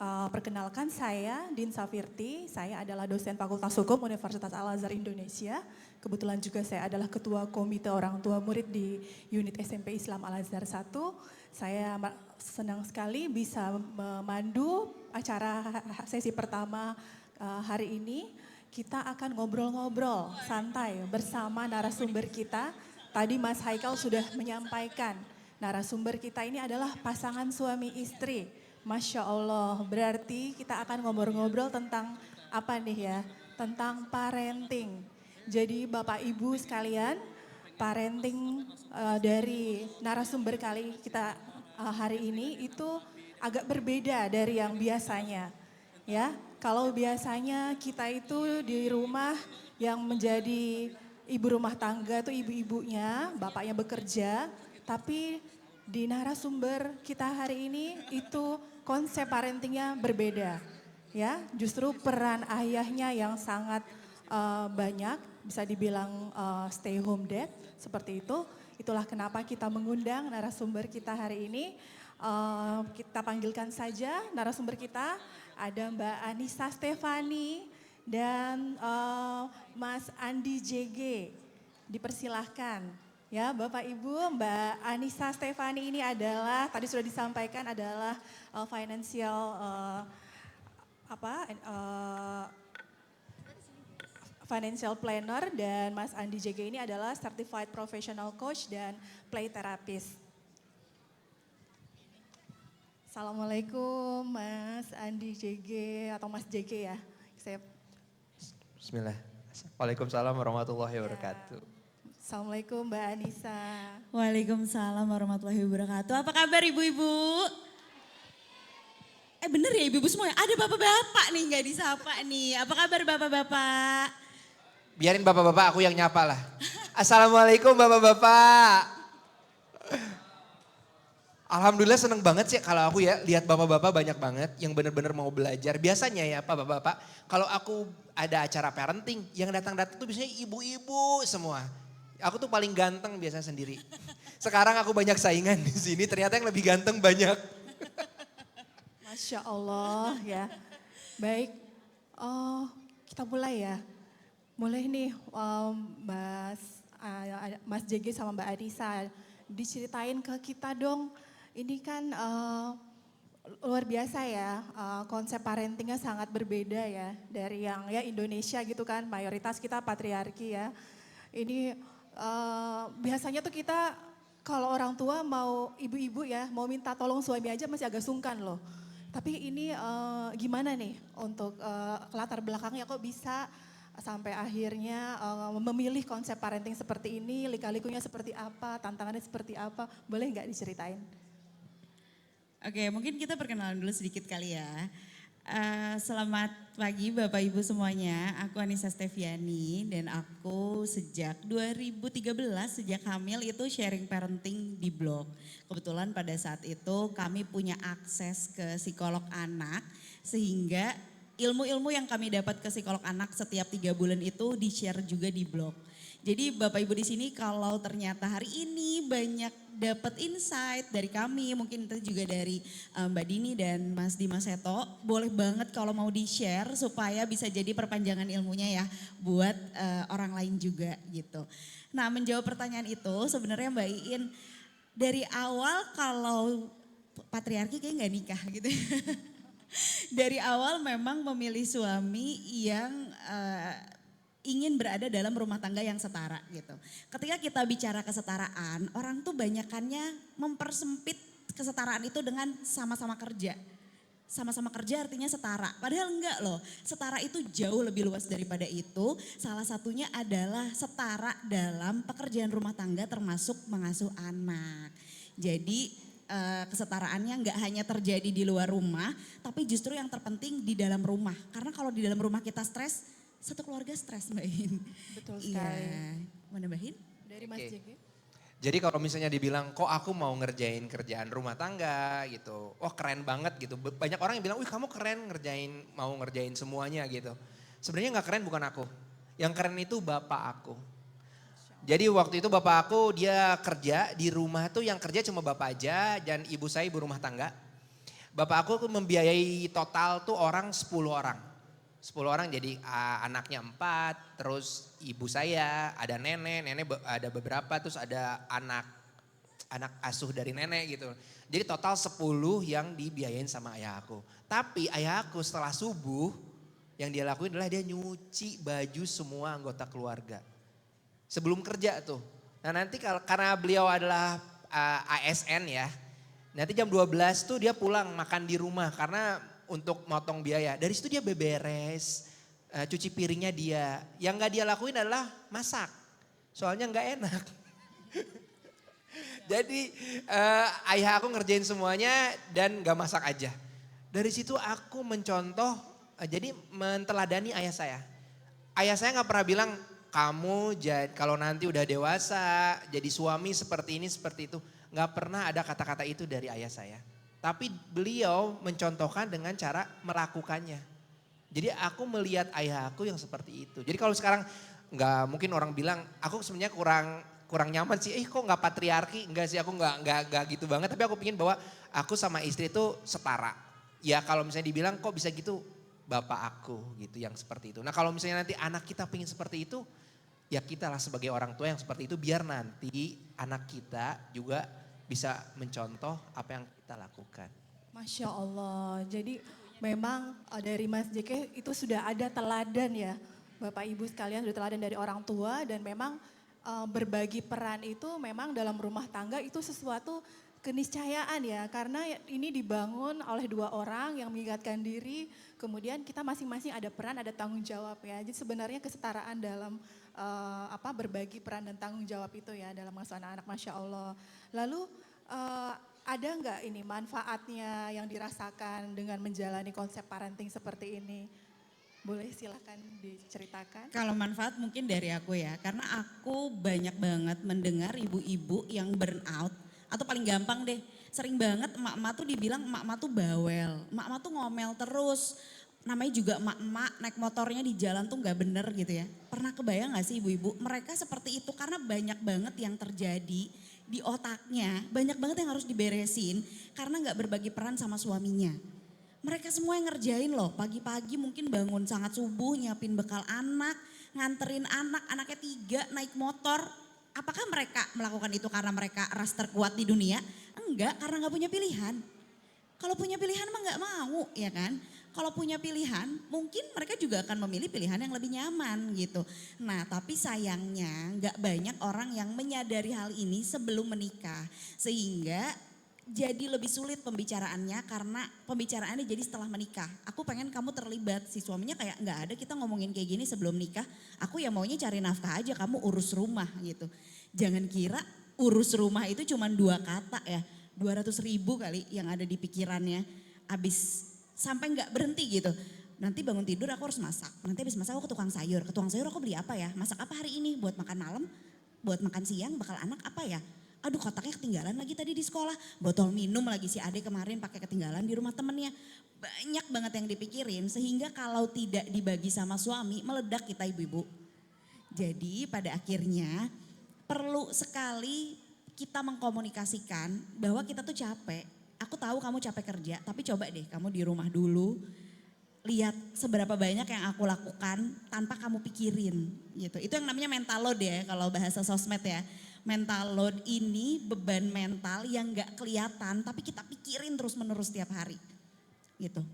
Perkenalkan saya Din Safirti, saya adalah dosen Fakultas Hukum Universitas Al-Azhar Indonesia. Kebetulan juga saya adalah Ketua Komite Orang Tua Murid di Unit SMP Islam Al-Azhar 1. Saya senang sekali bisa memandu acara sesi pertama hari ini. Kita akan ngobrol-ngobrol santai bersama narasumber kita. Tadi Mas Haikal sudah menyampaikan, narasumber kita ini adalah pasangan suami istri. Masya Allah, berarti kita akan ngobrol-ngobrol tentang apa nih ya? Tentang parenting. Jadi Bapak Ibu sekalian, parenting dari narasumber kali kita hari ini itu agak berbeda dari yang biasanya. Ya, kalau biasanya kita itu di rumah yang menjadi ibu rumah tangga itu ibu-ibunya, bapaknya bekerja, tapi di narasumber kita hari ini itu konsep parentingnya berbeda. Ya, justru peran ayahnya yang sangat banyak, bisa dibilang stay home dad, seperti itu. Itulah kenapa kita mengundang narasumber kita hari ini. Kita panggilkan saja narasumber kita, ada Mbak Anissa Stefani dan Mas Andi JG. Dipersilahkan. Ya, Bapak Ibu, Mbak Anissa Stefani ini adalah tadi sudah disampaikan adalah financial planner, dan Mas Andi JG ini adalah certified professional coach dan play therapist. Assalamualaikum Mas Andi JG atau Mas JG ya. Bismillah. Waalaikumsalam warahmatullahi wabarakatuh. Assalamualaikum Mbak Anissa. Waalaikumsalam warahmatullahi wabarakatuh. Apa kabar ibu-ibu? Bener ya ibu-ibu semua ya? Ada bapak-bapak nih gak disapa nih. Apa kabar bapak-bapak? Biarin bapak-bapak aku yang nyapa lah. Assalamualaikum bapak-bapak. Alhamdulillah seneng banget sih kalau aku ya lihat bapak-bapak banyak banget yang benar-benar mau belajar. Biasanya ya bapak-bapak kalau aku ada acara parenting yang datang-datang tuh biasanya ibu-ibu semua. Aku tuh paling ganteng biasa sendiri. Sekarang aku banyak saingan di sini, ternyata yang lebih ganteng banyak. Masya Allah ya. Baik, kita mulai ya. Mulai nih Mas JG sama Mbak Anissa, diceritain ke kita dong. Ini kan luar biasa ya, konsep parentingnya sangat berbeda ya dari yang ya Indonesia gitu kan, mayoritas kita patriarki ya. Ini biasanya tuh kita kalau orang tua mau ibu-ibu ya mau minta tolong suami aja masih agak sungkan loh. Tapi ini gimana nih untuk latar belakangnya kok bisa sampai akhirnya memilih konsep parenting seperti ini, lika-likunya seperti apa, tantangannya seperti apa, boleh nggak diceritain? Oke, mungkin kita perkenalan dulu sedikit kali ya. Selamat pagi Bapak Ibu semuanya, aku Anissa Steviani dan aku sejak 2013 sejak hamil itu sharing parenting di blog. Kebetulan pada saat itu kami punya akses ke psikolog anak sehingga ilmu-ilmu yang kami dapat ke psikolog anak setiap 3 bulan itu di-share juga di blog. Jadi Bapak Ibu di sini kalau ternyata hari ini banyak dapat insight dari kami, mungkin itu juga dari Mbak Dini dan Mas Dimas Seto, boleh banget kalau mau di-share supaya bisa jadi perpanjangan ilmunya ya buat orang lain juga gitu. Nah menjawab pertanyaan itu sebenarnya Mbak Iin, dari awal kalau patriarki kayak nggak nikah gitu. Dari awal memang memilih suami yang ingin berada dalam rumah tangga yang setara gitu. Ketika kita bicara kesetaraan, orang tuh banyakannya mempersempit kesetaraan itu dengan sama-sama kerja. Sama-sama kerja artinya setara, padahal enggak loh. Setara itu jauh lebih luas daripada itu. Salah satunya adalah setara dalam pekerjaan rumah tangga termasuk mengasuh anak. Jadi kesetaraannya nggak hanya terjadi di luar rumah, tapi justru yang terpenting di dalam rumah. Karena kalau di dalam rumah kita stres, satu keluarga stres Mbak In. Betul sekali. Iya. Mau nambahin? Dari Mas JG. Jadi kalau misalnya dibilang kok aku mau ngerjain kerjaan rumah tangga gitu. Wah keren banget gitu. Banyak orang yang bilang, wih kamu keren mau ngerjain semuanya gitu. Sebenarnya gak keren bukan aku. Yang keren itu bapak aku. Jadi waktu itu bapak aku dia kerja di rumah tuh yang kerja cuma bapak aja dan ibu saya ibu rumah tangga. bapak aku membiayai total tuh orang 10 orang. 10 orang jadi anaknya 4, terus ibu saya, ada nenek ada beberapa, terus ada anak asuh dari nenek gitu. Jadi total 10 yang dibiayain sama ayah aku. Tapi ayah aku setelah subuh yang dia lakuin adalah dia nyuci baju semua anggota keluarga. Sebelum kerja tuh. Nah nanti karena beliau adalah ASN ya, nanti jam 12 tuh dia pulang makan di rumah karena untuk motong biaya. Dari situ dia beberes, cuci piringnya dia. Yang gak dia lakuin adalah masak. Soalnya gak enak. Jadi ayah aku ngerjain semuanya dan gak masak aja. Dari situ aku mencontoh, jadi menteladani ayah saya. Ayah saya gak pernah bilang, kamu kalau nanti udah dewasa, jadi suami seperti ini, seperti itu. Gak pernah ada kata-kata itu dari ayah saya. Tapi beliau mencontohkan dengan cara melakukannya. Jadi aku melihat ayah aku yang seperti itu. Jadi kalau sekarang nggak mungkin orang bilang, aku sebenarnya kurang nyaman sih. Kok nggak patriarki? Enggak sih, aku nggak gitu banget. Tapi aku pingin bahwa aku sama istri itu setara. Ya kalau misalnya dibilang kok bisa gitu, bapak aku gitu yang seperti itu. Nah kalau misalnya nanti anak kita pingin seperti itu, ya kita lah sebagai orang tua yang seperti itu. Biar nanti anak kita juga bisa mencontoh apa yang kita lakukan. Masya Allah, jadi memang dari Mas JK itu sudah ada teladan ya. Bapak Ibu sekalian sudah teladan dari orang tua dan memang berbagi peran itu memang dalam rumah tangga itu sesuatu keniscayaan ya. Karena ini dibangun oleh 2 orang yang mengingatkan diri, kemudian kita masing-masing ada peran, ada tanggung jawab ya. Jadi sebenarnya kesetaraan dalam berbagi peran dan tanggung jawab itu ya dalam mengasuh anak-anak, Masya Allah. Lalu ada nggak ini manfaatnya yang dirasakan dengan menjalani konsep parenting seperti ini? Boleh silakan diceritakan. Kalau manfaat mungkin dari aku ya, karena aku banyak banget mendengar ibu-ibu yang burn out, atau paling gampang deh, sering banget emak-emak tuh dibilang emak-emak tuh bawel, emak-emak tuh ngomel terus, namanya juga emak-emak naik motornya di jalan tuh gak bener gitu ya. Pernah kebayang gak sih ibu-ibu, mereka seperti itu karena banyak banget yang terjadi di otaknya, banyak banget yang harus diberesin karena gak berbagi peran sama suaminya. Mereka semua yang ngerjain loh, pagi-pagi mungkin bangun sangat subuh, nyiapin bekal anak, nganterin anak, anaknya 3 naik motor. Apakah mereka melakukan itu karena mereka ras terkuat di dunia? Enggak, karena gak punya pilihan. Kalau punya pilihan emang gak mau ya kan. Kalau punya pilihan mungkin mereka juga akan memilih pilihan yang lebih nyaman gitu. Nah tapi sayangnya gak banyak orang yang menyadari hal ini sebelum menikah. Sehingga jadi lebih sulit pembicaraannya karena pembicaraannya jadi setelah menikah. Aku pengen kamu terlibat, si suaminya kayak gak ada kita ngomongin kayak gini sebelum nikah. Aku ya maunya cari nafkah aja, kamu urus rumah gitu. Jangan kira urus rumah itu cuma 2 kata ya. 200.000 kali yang ada di pikirannya. Abis sampai gak berhenti gitu. Nanti bangun tidur aku harus masak. Nanti habis masak aku ke tukang sayur. Ke tukang sayur aku beli apa ya? Masak apa hari ini? Buat makan malam? Buat makan siang? Bakal anak apa ya? Aduh kotaknya ketinggalan lagi tadi di sekolah. Botol minum lagi si Ade kemarin pakai ketinggalan di rumah temennya. Banyak banget yang dipikirin sehingga kalau tidak dibagi sama suami meledak kita ibu-ibu. Jadi pada akhirnya perlu sekali kita mengkomunikasikan bahwa kita tuh capek. Aku tahu kamu capek kerja tapi coba deh kamu di rumah dulu. Lihat seberapa banyak yang aku lakukan tanpa kamu pikirin gitu. Itu yang namanya mental load ya kalau bahasa sosmed ya. Mental load ini beban mental yang gak kelihatan tapi kita pikirin terus menerus setiap hari gitu.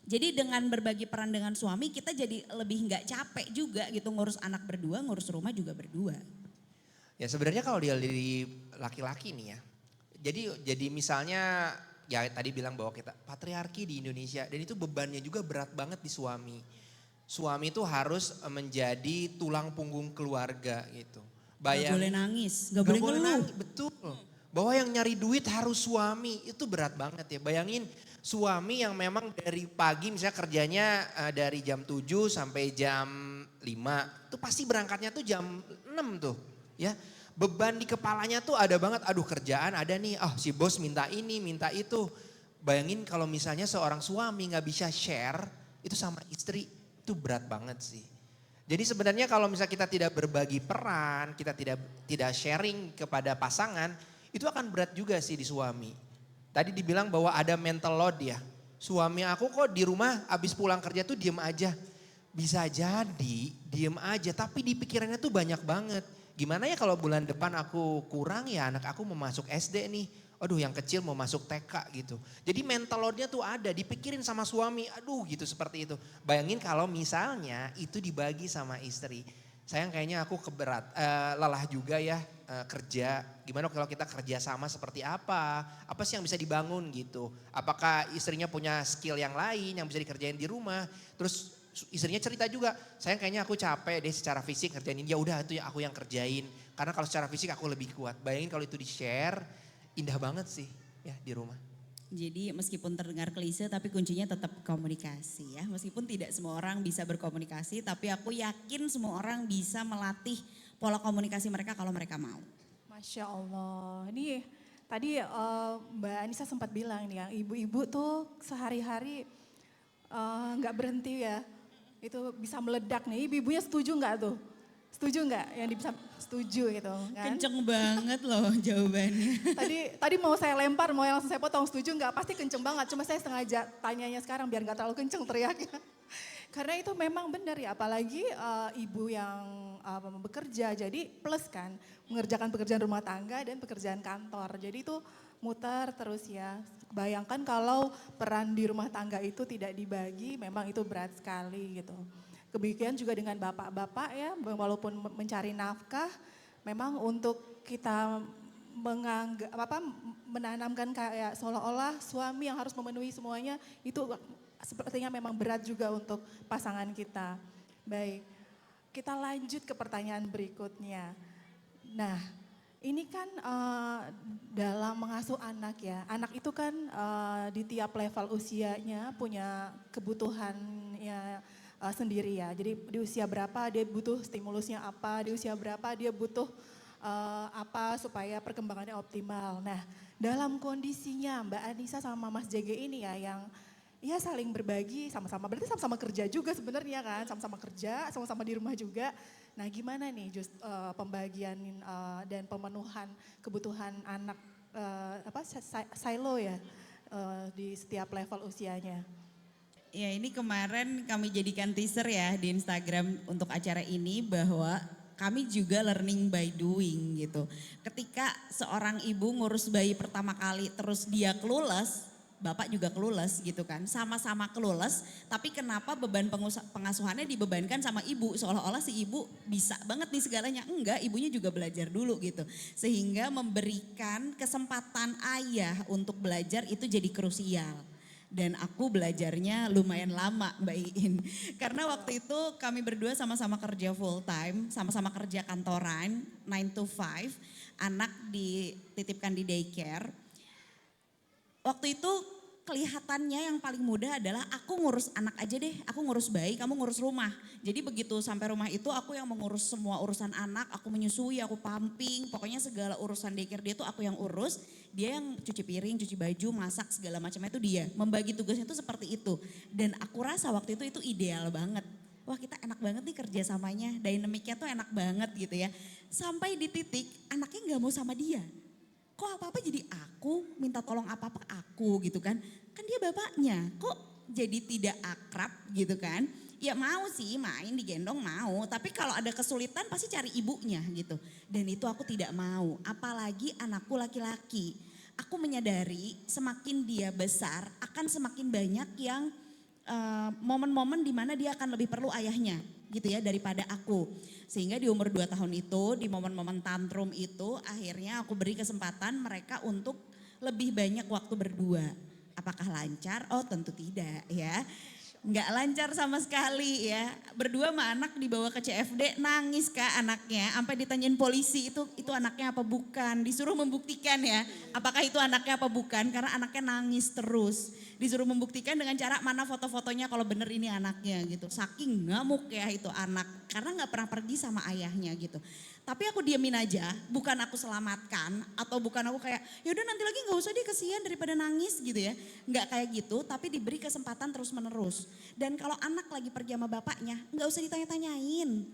Jadi dengan berbagi peran dengan suami kita jadi lebih gak capek juga gitu ngurus anak berdua, ngurus rumah juga berdua. Ya sebenarnya kalau dia dari laki-laki nih ya. Jadi misalnya ya tadi bilang bahwa kita patriarki di Indonesia dan itu bebannya juga berat banget di suami. Suami itu harus menjadi tulang punggung keluarga gitu. Gak boleh nangis, gak boleh ngeluh. Betul. Bahwa yang nyari duit harus suami, itu berat banget ya. Bayangin suami yang memang dari pagi misalnya kerjanya dari jam 7 sampai jam 5. Itu pasti berangkatnya tuh jam 6 tuh ya. Beban di kepalanya tuh ada banget, aduh kerjaan ada nih, si bos minta ini, minta itu. Bayangin kalau misalnya seorang suami gak bisa share itu sama istri, itu berat banget sih. Jadi sebenarnya kalau misalnya kita tidak berbagi peran, kita tidak sharing kepada pasangan, itu akan berat juga sih di suami. Tadi dibilang bahwa ada mental load ya. Suami aku kok di rumah abis pulang kerja tuh diem aja. Bisa jadi diem aja tapi di pikirannya tuh banyak banget. Gimana ya kalau bulan depan aku kurang ya anak aku mau masuk SD nih. Aduh yang kecil mau masuk TK gitu. Jadi mental loadnya tuh ada dipikirin sama suami. Aduh gitu seperti itu. Bayangin kalau misalnya itu dibagi sama istri. Sayang kayaknya aku lelah juga ya kerja. Gimana kalau kita kerja sama seperti apa? Apa sih yang bisa dibangun gitu? Apakah istrinya punya skill yang lain yang bisa dikerjain di rumah? Terus istrinya cerita juga, sayang kayaknya aku capek deh secara fisik ngerjain ini. Ya udah itu ya aku yang kerjain. Karena kalau secara fisik aku lebih kuat. Bayangin kalau itu di-share, indah banget sih ya di rumah. Jadi meskipun terdengar klise tapi kuncinya tetap komunikasi ya. Meskipun tidak semua orang bisa berkomunikasi tapi aku yakin semua orang bisa melatih pola komunikasi mereka kalau mereka mau. Masya Allah. Ini tadi Mbak Anissa sempat bilang nih ya, ibu-ibu tuh sehari-hari nggak berhenti ya. Itu bisa meledak nih, ibu-ibunya setuju nggak tuh? Setuju nggak yang bisa setuju gitu kan? Kenceng banget loh jawabannya. Tadi mau saya lempar, mau langsung saya potong, setuju nggak? Pasti kenceng banget, cuma saya sengaja tanyanya sekarang biar nggak terlalu kenceng teriaknya. Karena itu memang benar ya, apalagi ibu yang bekerja, jadi plus kan mengerjakan pekerjaan rumah tangga dan pekerjaan kantor. Jadi itu muter terus ya. Bayangkan kalau peran di rumah tangga itu tidak dibagi, memang itu berat sekali gitu. Kemudian juga dengan bapak-bapak ya, walaupun mencari nafkah, memang untuk kita menanamkan kayak seolah-olah suami yang harus memenuhi semuanya, itu sepertinya memang berat juga untuk pasangan kita. Baik, kita lanjut ke pertanyaan berikutnya. Nah, ini kan dalam mengasuh anak ya, anak itu kan di tiap level usianya punya kebutuhannya sendiri ya. Jadi di usia berapa dia butuh stimulusnya apa, di usia berapa dia butuh apa supaya perkembangannya optimal. Nah, dalam kondisinya Mbak Anissa sama Mas JG ini ya yang ya saling berbagi sama-sama, berarti sama-sama kerja juga sebenarnya kan, sama-sama kerja, sama-sama di rumah juga. Nah gimana nih pembagian dan pemenuhan kebutuhan anak silo ya di setiap level usianya. Ya ini kemarin kami jadikan teaser ya di Instagram untuk acara ini bahwa kami juga learning by doing gitu. Ketika seorang ibu ngurus bayi pertama kali terus dia clueless, bapak juga clueless gitu kan. Sama-sama clueless tapi kenapa beban pengasuhannya dibebankan sama ibu. Seolah-olah si ibu bisa banget nih segalanya. Enggak, ibunya juga belajar dulu gitu. Sehingga memberikan kesempatan ayah untuk belajar itu jadi krusial. Dan aku belajarnya lumayan lama Mbak Iin. Karena waktu itu kami berdua sama-sama kerja full time, sama-sama kerja kantoran, 9 to 5. Anak dititipkan di daycare. Waktu itu kelihatannya yang paling mudah adalah aku ngurus anak aja deh, aku ngurus bayi, kamu ngurus rumah. Jadi begitu sampai rumah itu aku yang mengurus semua urusan anak, aku menyusui, aku pumping, pokoknya segala urusan daycare dia tuh aku yang urus. Dia yang cuci piring, cuci baju, masak segala macamnya itu dia. Membagi tugasnya itu seperti itu. Dan aku rasa waktu itu ideal banget. Wah kita enak banget nih kerjasamanya, dynamicnya tuh enak banget gitu ya. Sampai di titik anaknya gak mau sama dia. Kok apa-apa jadi aku, minta tolong apa-apa aku gitu kan. Kan dia bapaknya, kok jadi tidak akrab gitu kan. Ya mau sih main digendong mau, tapi kalau ada kesulitan pasti cari ibunya gitu. Dan itu aku tidak mau, apalagi anakku laki-laki. Aku menyadari semakin dia besar akan semakin banyak yang momen-momen dimana dia akan lebih perlu ayahnya gitu ya daripada aku. Sehingga di umur 2 tahun itu, di momen-momen tantrum itu akhirnya aku beri kesempatan mereka untuk lebih banyak waktu berdua. Apakah lancar? Oh tentu tidak ya. Nggak lancar sama sekali ya. Berdua sama anak dibawa ke CFD nangis Kak anaknya. Sampai ditanyain polisi itu anaknya apa bukan. Disuruh membuktikan ya apakah itu anaknya apa bukan. Karena anaknya nangis terus. Disuruh membuktikan dengan cara mana foto-fotonya kalau bener ini anaknya gitu. Saking ngamuk ya itu anak. Karena nggak pernah pergi sama ayahnya gitu. Tapi aku diamin aja, bukan aku selamatkan atau bukan aku kayak yaudah nanti lagi gak usah dia kesian daripada nangis gitu ya. Nggak kayak gitu tapi diberi kesempatan terus menerus. Dan kalau anak lagi pergi sama bapaknya gak usah ditanya-tanyain.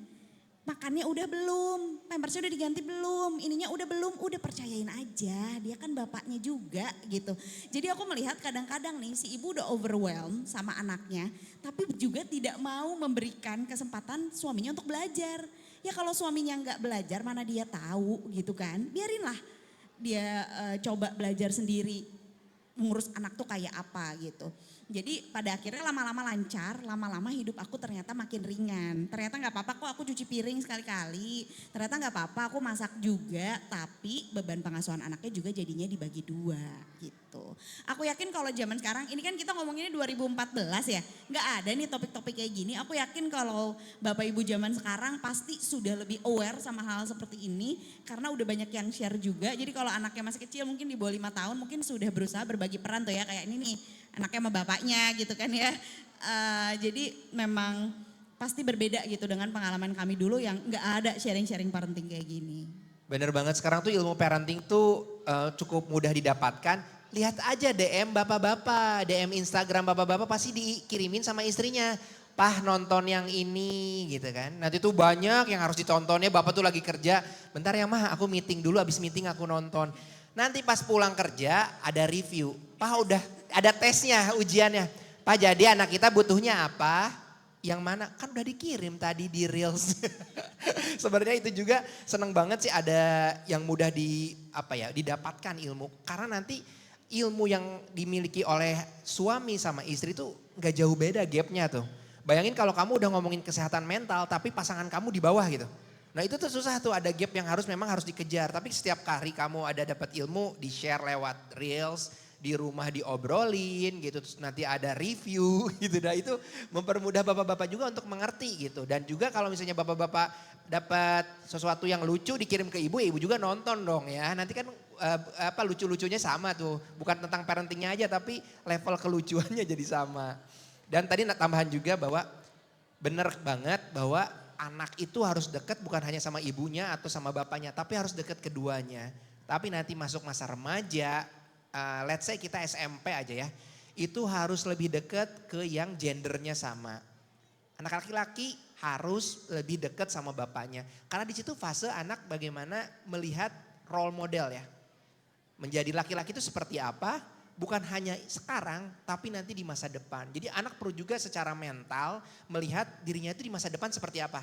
Makannya udah belum, pampersnya udah diganti belum, ininya udah belum, udah percayain aja, dia kan bapaknya juga gitu. Jadi aku melihat kadang-kadang nih si ibu udah overwhelmed sama anaknya, tapi juga tidak mau memberikan kesempatan suaminya untuk belajar. Ya kalau suaminya nggak belajar mana dia tahu gitu kan, biarinlah dia coba belajar sendiri, mengurus anak tuh kayak apa gitu. Jadi pada akhirnya lama-lama lancar, lama-lama hidup aku ternyata makin ringan. Ternyata nggak apa-apa kok aku cuci piring sekali-kali. Ternyata nggak apa-apa aku masak juga, tapi beban pengasuhan anaknya juga jadinya dibagi dua gitu. Aku yakin kalau zaman sekarang, ini kan kita ngomonginnya 2014 ya. Nggak ada nih topik-topik kayak gini. Aku yakin kalau Bapak Ibu zaman sekarang pasti sudah lebih aware sama hal seperti ini. Karena udah banyak yang share juga. Jadi kalau anaknya masih kecil mungkin di bawah 5 tahun mungkin sudah berusaha berbagi peran tuh ya. Kayak ini nih anaknya sama bapaknya gitu kan ya. Jadi memang pasti berbeda gitu dengan pengalaman kami dulu yang nggak ada sharing-sharing parenting kayak gini. Bener banget, sekarang tuh ilmu parenting tuh cukup mudah didapatkan. Lihat aja DM bapak-bapak, DM Instagram bapak-bapak pasti dikirimin sama istrinya. Pah nonton yang ini gitu kan. Nanti tuh banyak yang harus ditontonnya, bapak tuh lagi kerja. Bentar ya mah aku meeting dulu, abis meeting aku nonton. Nanti pas pulang kerja ada review. Pah udah ada tesnya, ujiannya. Pak jadi anak kita butuhnya apa? Yang mana? Kan udah dikirim tadi di Reels. Sebenarnya itu juga seneng banget sih ada yang mudah didapatkan ilmu. Karena nanti ilmu yang dimiliki oleh suami sama istri itu gak jauh beda gapnya tuh. Bayangin kalau kamu udah ngomongin kesehatan mental tapi pasangan kamu di bawah gitu. Nah itu tuh susah tuh, ada gap yang memang harus dikejar. Tapi setiap hari kamu ada dapat ilmu di share lewat Reels, di rumah diobrolin gitu, terus nanti ada review gitu. Nah itu mempermudah bapak-bapak juga untuk mengerti gitu. Dan juga kalau misalnya bapak-bapak dapat sesuatu yang lucu dikirim ke ibu, ibu juga nonton dong ya. Nanti kan lucu-lucunya sama tuh, bukan tentang parentingnya aja tapi level kelucuannya jadi sama. Dan tadi tambahan juga bahwa bener banget bahwa anak itu harus dekat bukan hanya sama ibunya atau sama bapaknya, tapi harus dekat keduanya. Tapi nanti masuk masa remaja, let's say kita SMP aja ya, itu harus lebih dekat ke yang gendernya sama. Anak laki-laki harus lebih dekat sama bapaknya. Karena di situ fase anak bagaimana melihat role model ya. Menjadi laki-laki itu seperti apa, bukan hanya sekarang tapi nanti di masa depan. Jadi anak perlu juga secara mental melihat dirinya itu di masa depan seperti apa.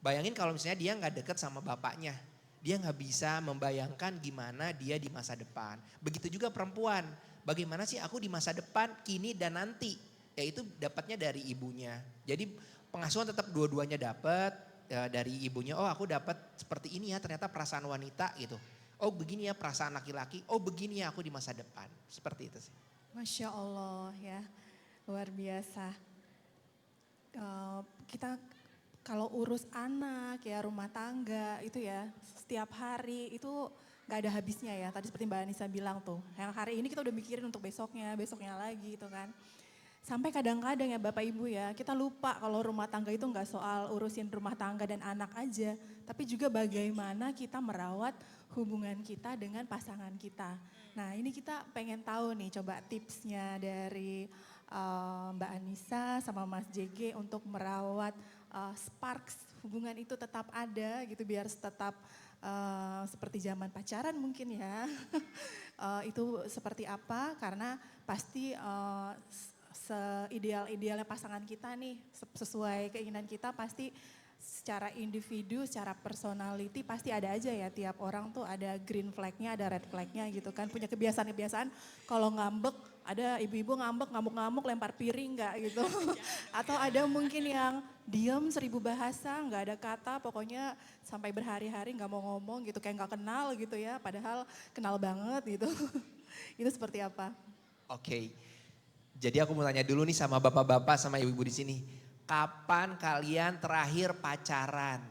Bayangin kalau misalnya dia gak dekat sama bapaknya. Dia gak bisa membayangkan gimana dia di masa depan. Begitu juga perempuan. Bagaimana sih aku di masa depan, kini dan nanti. Yaitu dapatnya dari ibunya. Jadi pengasuhan tetap dua-duanya dapat dari ibunya. Oh aku dapat seperti ini ya ternyata perasaan wanita gitu. Oh begini ya perasaan laki-laki, oh begini ya aku di masa depan. Seperti itu sih. Masya Allah ya, luar biasa. Kita kalau urus anak ya, rumah tangga itu ya, setiap hari itu gak ada habisnya ya. Tadi seperti Mbak Anissa bilang tuh, yang hari ini kita udah mikirin untuk besoknya, besoknya lagi gitu kan. Sampai kadang-kadang ya Bapak Ibu ya, kita lupa kalau rumah tangga itu gak soal urusin rumah tangga dan anak aja. Tapi juga bagaimana kita merawat hubungan kita dengan pasangan kita. Nah ini kita pengen tahu nih coba tipsnya dari Mbak Anissa sama Mas JG untuk merawat sparks hubungan itu tetap ada gitu biar tetap seperti zaman pacaran mungkin ya. Itu seperti apa karena pasti seideal-idealnya pasangan kita nih sesuai keinginan kita pasti secara individu, secara personality pasti ada aja ya tiap orang tuh ada green flagnya, ada red flagnya gitu kan. Punya kebiasaan-kebiasaan kalau ngambek, ada ibu-ibu ngambek, ngamuk-ngamuk lempar piring gak gitu. Atau ada mungkin yang diam 1000 bahasa, gak ada kata pokoknya sampai berhari-hari gak mau ngomong gitu. Kayak gak kenal gitu ya, padahal kenal banget gitu. Itu seperti apa? Oke, jadi aku mau tanya dulu nih sama bapak-bapak sama ibu-ibu di sini. Kapan kalian terakhir pacaran?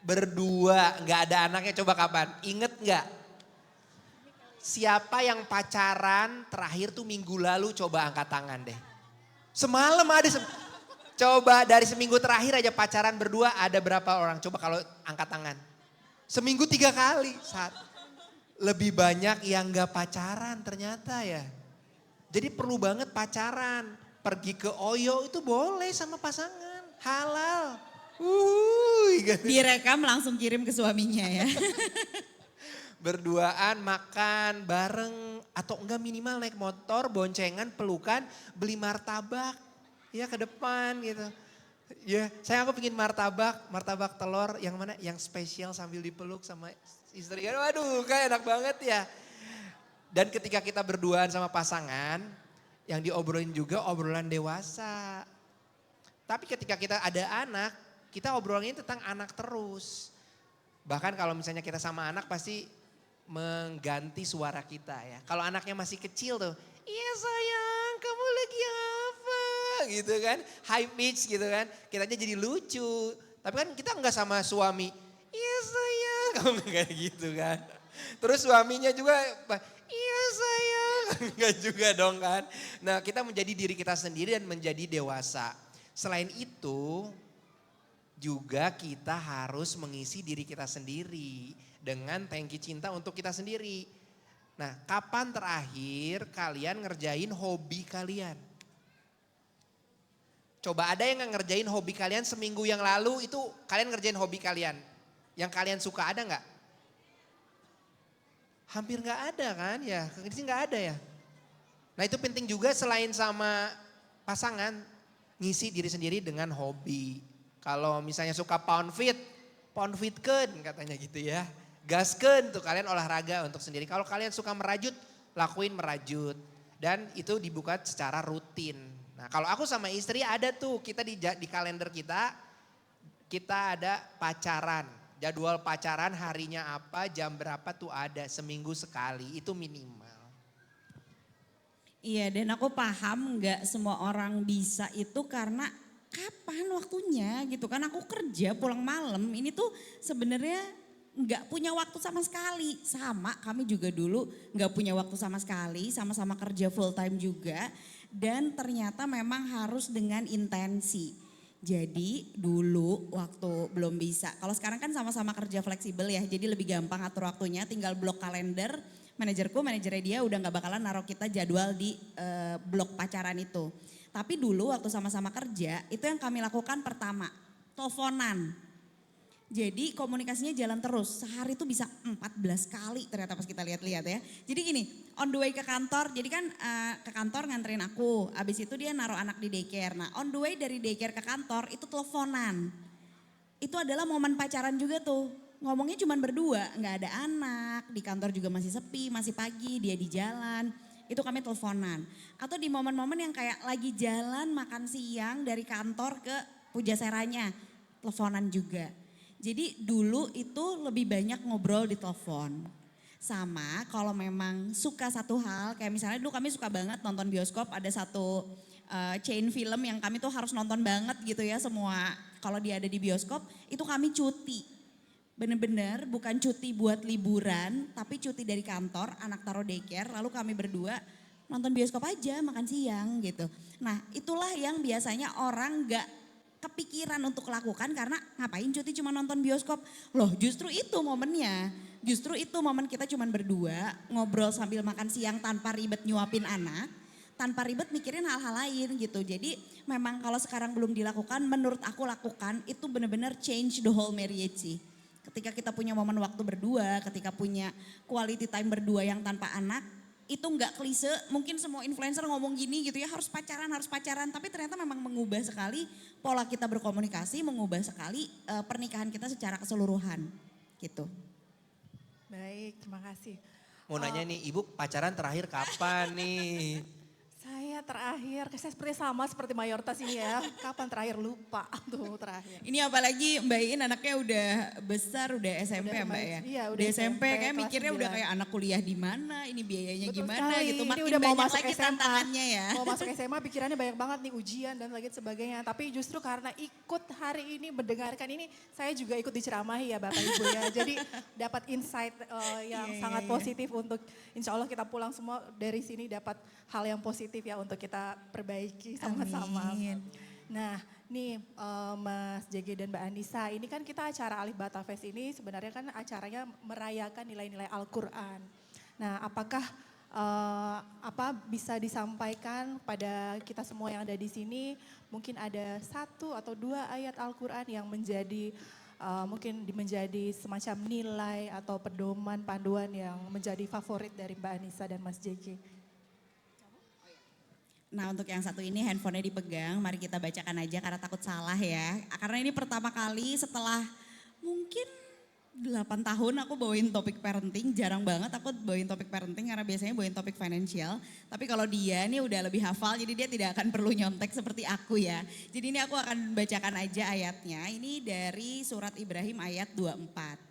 Berdua, gak ada anaknya, coba kapan? Inget gak? Siapa yang pacaran terakhir tuh minggu lalu, coba angkat tangan deh. Semalam ada, coba dari seminggu terakhir aja pacaran berdua ada berapa orang? Coba kalau angkat tangan. Seminggu 3 kali. Lebih banyak yang gak pacaran ternyata ya. Jadi perlu banget pacaran. Pergi ke Oyo itu boleh sama pasangan, halal. Gitu. Direkam langsung kirim ke suaminya ya. Berduaan, makan bareng, atau enggak minimal naik motor, boncengan, pelukan, beli martabak. Ya ke depan gitu. Ya saya aku bikin martabak telur yang mana? Yang spesial sambil dipeluk sama istri. Waduh kayak enak banget ya. Dan ketika kita berduaan sama pasangan, yang diobrolin juga obrolan dewasa. Tapi ketika kita ada anak, kita obrolin tentang anak terus. Bahkan kalau misalnya kita sama anak pasti mengganti suara kita ya. Kalau anaknya masih kecil tuh, iya sayang kamu lagi apa? Gitu kan, high pitch gitu kan. Kitanya jadi lucu. Tapi kan kita enggak sama suami, iya sayang, kamu enggak kayak gitu kan. Terus suaminya juga, iya sayang, enggak juga dong kan. Nah kita menjadi diri kita sendiri dan menjadi dewasa. Selain itu juga kita harus mengisi diri kita sendiri dengan tangki cinta untuk kita sendiri. Nah kapan terakhir kalian ngerjain hobi kalian? Coba ada yang ngerjain hobi kalian seminggu yang lalu itu kalian ngerjain hobi kalian. Yang kalian suka ada gak? Hampir gak ada kan ya, di sini gak ada ya. Nah itu penting juga selain sama pasangan, ngisi diri sendiri dengan hobi. Kalau misalnya suka pound fit kan katanya gitu ya. Gaskeun tuh kalian olahraga untuk sendiri. Kalau kalian suka merajut, lakuin merajut. Dan itu dibuka secara rutin. Nah kalau aku sama istri ada tuh, kita di kalender kita ada pacaran. Jadwal pacaran harinya apa, jam berapa tuh ada, seminggu sekali, itu minimal. Iya dan aku paham gak semua orang bisa itu karena kapan waktunya gitu kan. Aku kerja pulang malam, ini tuh sebenarnya nggak punya waktu sama sekali. Sama kami juga dulu nggak punya waktu sama sekali, sama-sama kerja full time juga. Dan ternyata memang harus dengan intensi. Jadi dulu waktu belum bisa, kalau sekarang kan sama-sama kerja fleksibel ya, jadi lebih gampang atur waktunya, tinggal blok kalender. Manajernya dia udah nggak bakalan naruh kita jadwal di blok pacaran itu. Tapi dulu waktu sama-sama kerja, itu yang kami lakukan pertama, teleponan. Jadi komunikasinya jalan terus, sehari itu bisa 14 kali ternyata pas kita lihat-lihat ya. Jadi gini, on the way ke kantor, jadi kan ke kantor nganterin aku, abis itu dia naruh anak di daycare. Nah on the way dari daycare ke kantor itu teleponan. Itu adalah momen pacaran juga tuh, ngomongnya cuma berdua, gak ada anak, di kantor juga masih sepi, masih pagi, dia di jalan. Itu kami teleponan. Atau di momen-momen yang kayak lagi jalan makan siang dari kantor ke Pujaseranya, teleponan juga. Jadi dulu itu lebih banyak ngobrol di telepon. Sama kalau memang suka satu hal, kayak misalnya dulu kami suka banget nonton bioskop, ada satu chain film yang kami tuh harus nonton banget gitu ya semua. Kalau dia ada di bioskop itu kami cuti. Bener-bener bukan cuti buat liburan, tapi cuti dari kantor, anak taruh daycare, lalu kami berdua nonton bioskop aja, makan siang gitu. Nah itulah yang biasanya orang gak kepikiran untuk lakukan karena ngapain cuti cuma nonton bioskop. Loh justru itu momennya, justru itu momen kita cuma berdua, ngobrol sambil makan siang tanpa ribet nyuapin anak, tanpa ribet mikirin hal-hal lain gitu. Jadi memang kalau sekarang belum dilakukan, menurut aku lakukan, itu benar-benar change the whole marriage sih. Ketika kita punya momen waktu berdua, ketika punya quality time berdua yang tanpa anak, itu nggak klise, mungkin semua influencer ngomong gini gitu ya, harus pacaran, tapi ternyata memang mengubah sekali pola kita berkomunikasi, mengubah sekali pernikahan kita secara keseluruhan gitu. Baik, terima kasih. Mau nanya nih, Ibu pacaran terakhir kapan nih? Saya terakhir, saya seperti mayoritas ini ya. Kapan terakhir lupa tuh terakhir. Ini apalagi Mbak Iin anaknya udah besar, udah SMP ya Mbak ya? Iya, udah SMP kayak kelas mikirnya udah 9. kayak anak kuliah di mana, ini biayanya Betul gimana sekali. gitu. Ini Makin udah mau banyak masuk lagi SMA. tantangannya ya. Mau masuk SMA pikirannya banyak banget nih ujian dan lagi sebagainya. Tapi justru karena ikut hari ini mendengarkan ini saya juga ikut diceramahi ya Bapak Ibu ya. Jadi dapat insight yang sangat positif untuk insya Allah kita pulang semua dari sini dapat hal yang positif ya untuk kita perbaiki sama-sama. Amin. Nah nih Mas JG dan Mbak Anissa, ini kan kita acara Alif Bata Fest ini sebenarnya kan acaranya merayakan nilai-nilai Al-Quran. Nah apakah apa bisa disampaikan pada kita semua yang ada di sini, mungkin ada 1 atau 2 ayat Al-Quran yang menjadi mungkin menjadi semacam nilai atau pedoman panduan yang menjadi favorit dari Mbak Anissa dan Mas JJ. Nah untuk yang satu ini handphonenya dipegang, mari kita bacakan aja karena takut salah ya. Karena ini pertama kali setelah mungkin 8 tahun aku bawain topik parenting, jarang banget aku bawain topik parenting karena biasanya bawain topik financial. Tapi kalau dia nih udah lebih hafal jadi dia tidak akan perlu nyontek seperti aku ya. Jadi ini aku akan bacakan aja ayatnya, ini dari surat Ibrahim ayat 24.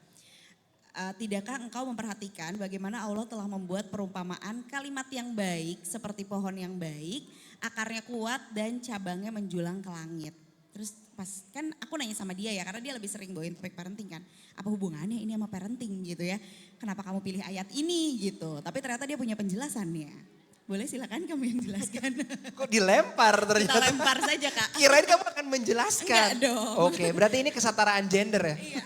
Tidakkah engkau memperhatikan bagaimana Allah telah membuat perumpamaan kalimat yang baik seperti pohon yang baik, akarnya kuat dan cabangnya menjulang ke langit. Terus pas kan aku nanya sama dia ya karena dia lebih sering bawain topik parenting kan. Apa hubungannya ini sama parenting gitu ya. Kenapa kamu pilih ayat ini gitu. Tapi ternyata dia punya penjelasannya. Boleh silakan kamu yang jelaskan. Kok dilempar ternyata? Kita lempar saja Kak. Kirain kamu akan menjelaskan. Enggak dong. Oke, berarti ini kesetaraan gender ya? Iya.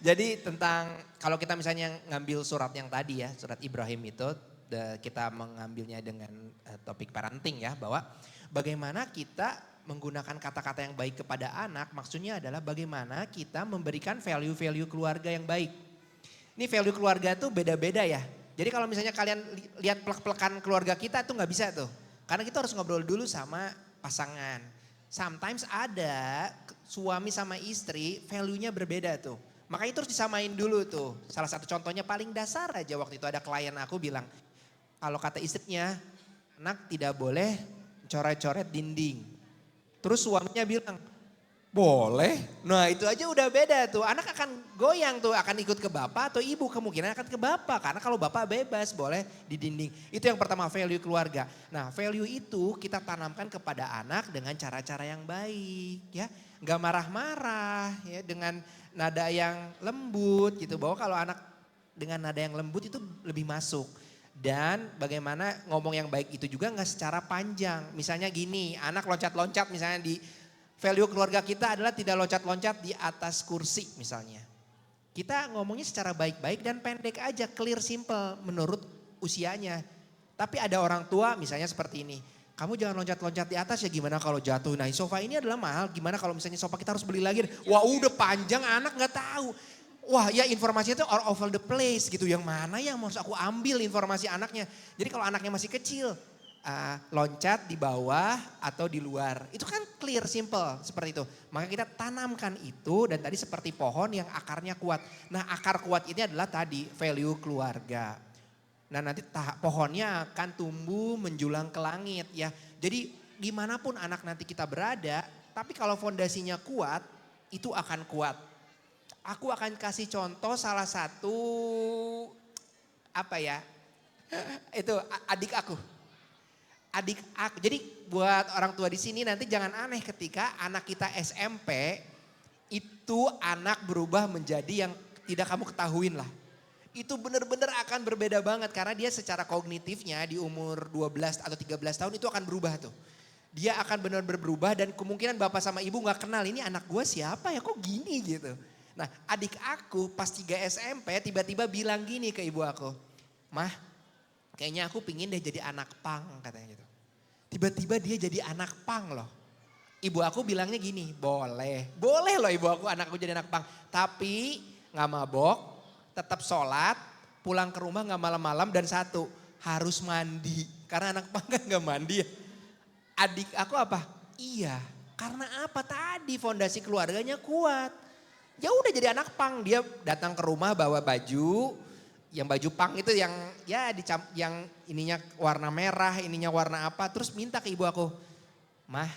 Jadi tentang kalau kita misalnya ngambil surat yang tadi ya, surat Ibrahim itu kita mengambilnya dengan topik parenting ya, bahwa bagaimana kita menggunakan kata-kata yang baik kepada anak, maksudnya adalah bagaimana kita memberikan value-value keluarga yang baik. Ini value keluarga tuh beda-beda ya. Jadi kalau misalnya kalian lihat plek-plekan keluarga kita tuh nggak bisa tuh. Karena kita harus ngobrol dulu sama pasangan. Sometimes ada suami sama istri value-nya berbeda tuh. Makanya itu harus disamain dulu tuh. Salah satu contohnya paling dasar aja waktu itu ada klien aku bilang, kalau kata istrinya, anak tidak boleh coret-coret dinding. Terus suaminya bilang, boleh. Nah itu aja udah beda tuh. Anak akan goyang tuh, akan ikut ke bapak atau ibu. Kemungkinan akan ke bapak. Karena kalau bapak bebas boleh di dinding. Itu yang pertama, value keluarga. Nah value itu kita tanamkan kepada anak dengan cara-cara yang baik. Ya, gak marah-marah ya, dengan nada yang lembut gitu. Bahwa kalau anak dengan nada yang lembut itu lebih masuk. Dan bagaimana ngomong yang baik itu juga gak secara panjang. Misalnya gini, anak loncat-loncat misalnya di value keluarga kita adalah tidak loncat-loncat di atas kursi misalnya. Kita ngomongnya secara baik-baik dan pendek aja, clear, simple menurut usianya. Tapi ada orang tua misalnya seperti ini. Kamu jangan loncat-loncat di atas ya, gimana kalau jatuh. Nah sofa ini adalah mahal, gimana kalau misalnya sofa kita harus beli lagi. Wah udah panjang, anak gak tahu. Wah ya informasinya itu all over the place gitu. Yang mana yang harus aku ambil informasi anaknya. Jadi kalau anaknya masih kecil, loncat di bawah atau di luar. Itu kan clear, simple seperti itu. Maka kita tanamkan itu dan tadi seperti pohon yang akarnya kuat. Nah akar kuat ini adalah tadi value keluarga. Nah nanti pohonnya akan tumbuh menjulang ke langit ya. Jadi dimanapun anak nanti kita berada, tapi kalau fondasinya kuat, itu akan kuat. Aku akan kasih contoh salah satu apa ya, itu adik aku. Adik aku, jadi buat orang tua di sini nanti jangan aneh ketika anak kita SMP itu anak berubah menjadi yang tidak kamu ketahuin lah. Itu benar-benar akan berbeda banget karena dia secara kognitifnya di umur 12 atau 13 tahun itu akan berubah tuh. Dia akan benar-benar berubah dan kemungkinan bapak sama ibu gak kenal ini anak gue siapa ya kok gini gitu. Nah adik aku pas 3 SMP tiba-tiba bilang gini ke ibu aku. Mah kayaknya aku pingin deh jadi anak pang katanya gitu. Tiba-tiba dia jadi anak pang loh. Ibu aku bilangnya gini, boleh loh ibu aku anakku jadi anak pang. Tapi gak mabok, tetap sholat, pulang ke rumah gak malam-malam dan satu harus mandi. Karena anak pang kan gak mandi ya. Adik aku apa? Iya, karena apa tadi fondasi keluarganya kuat. Ya udah jadi anak pang, dia datang ke rumah bawa baju, yang baju pang itu yang ya yang ininya warna merah, ininya warna apa, terus minta ke ibu aku, mah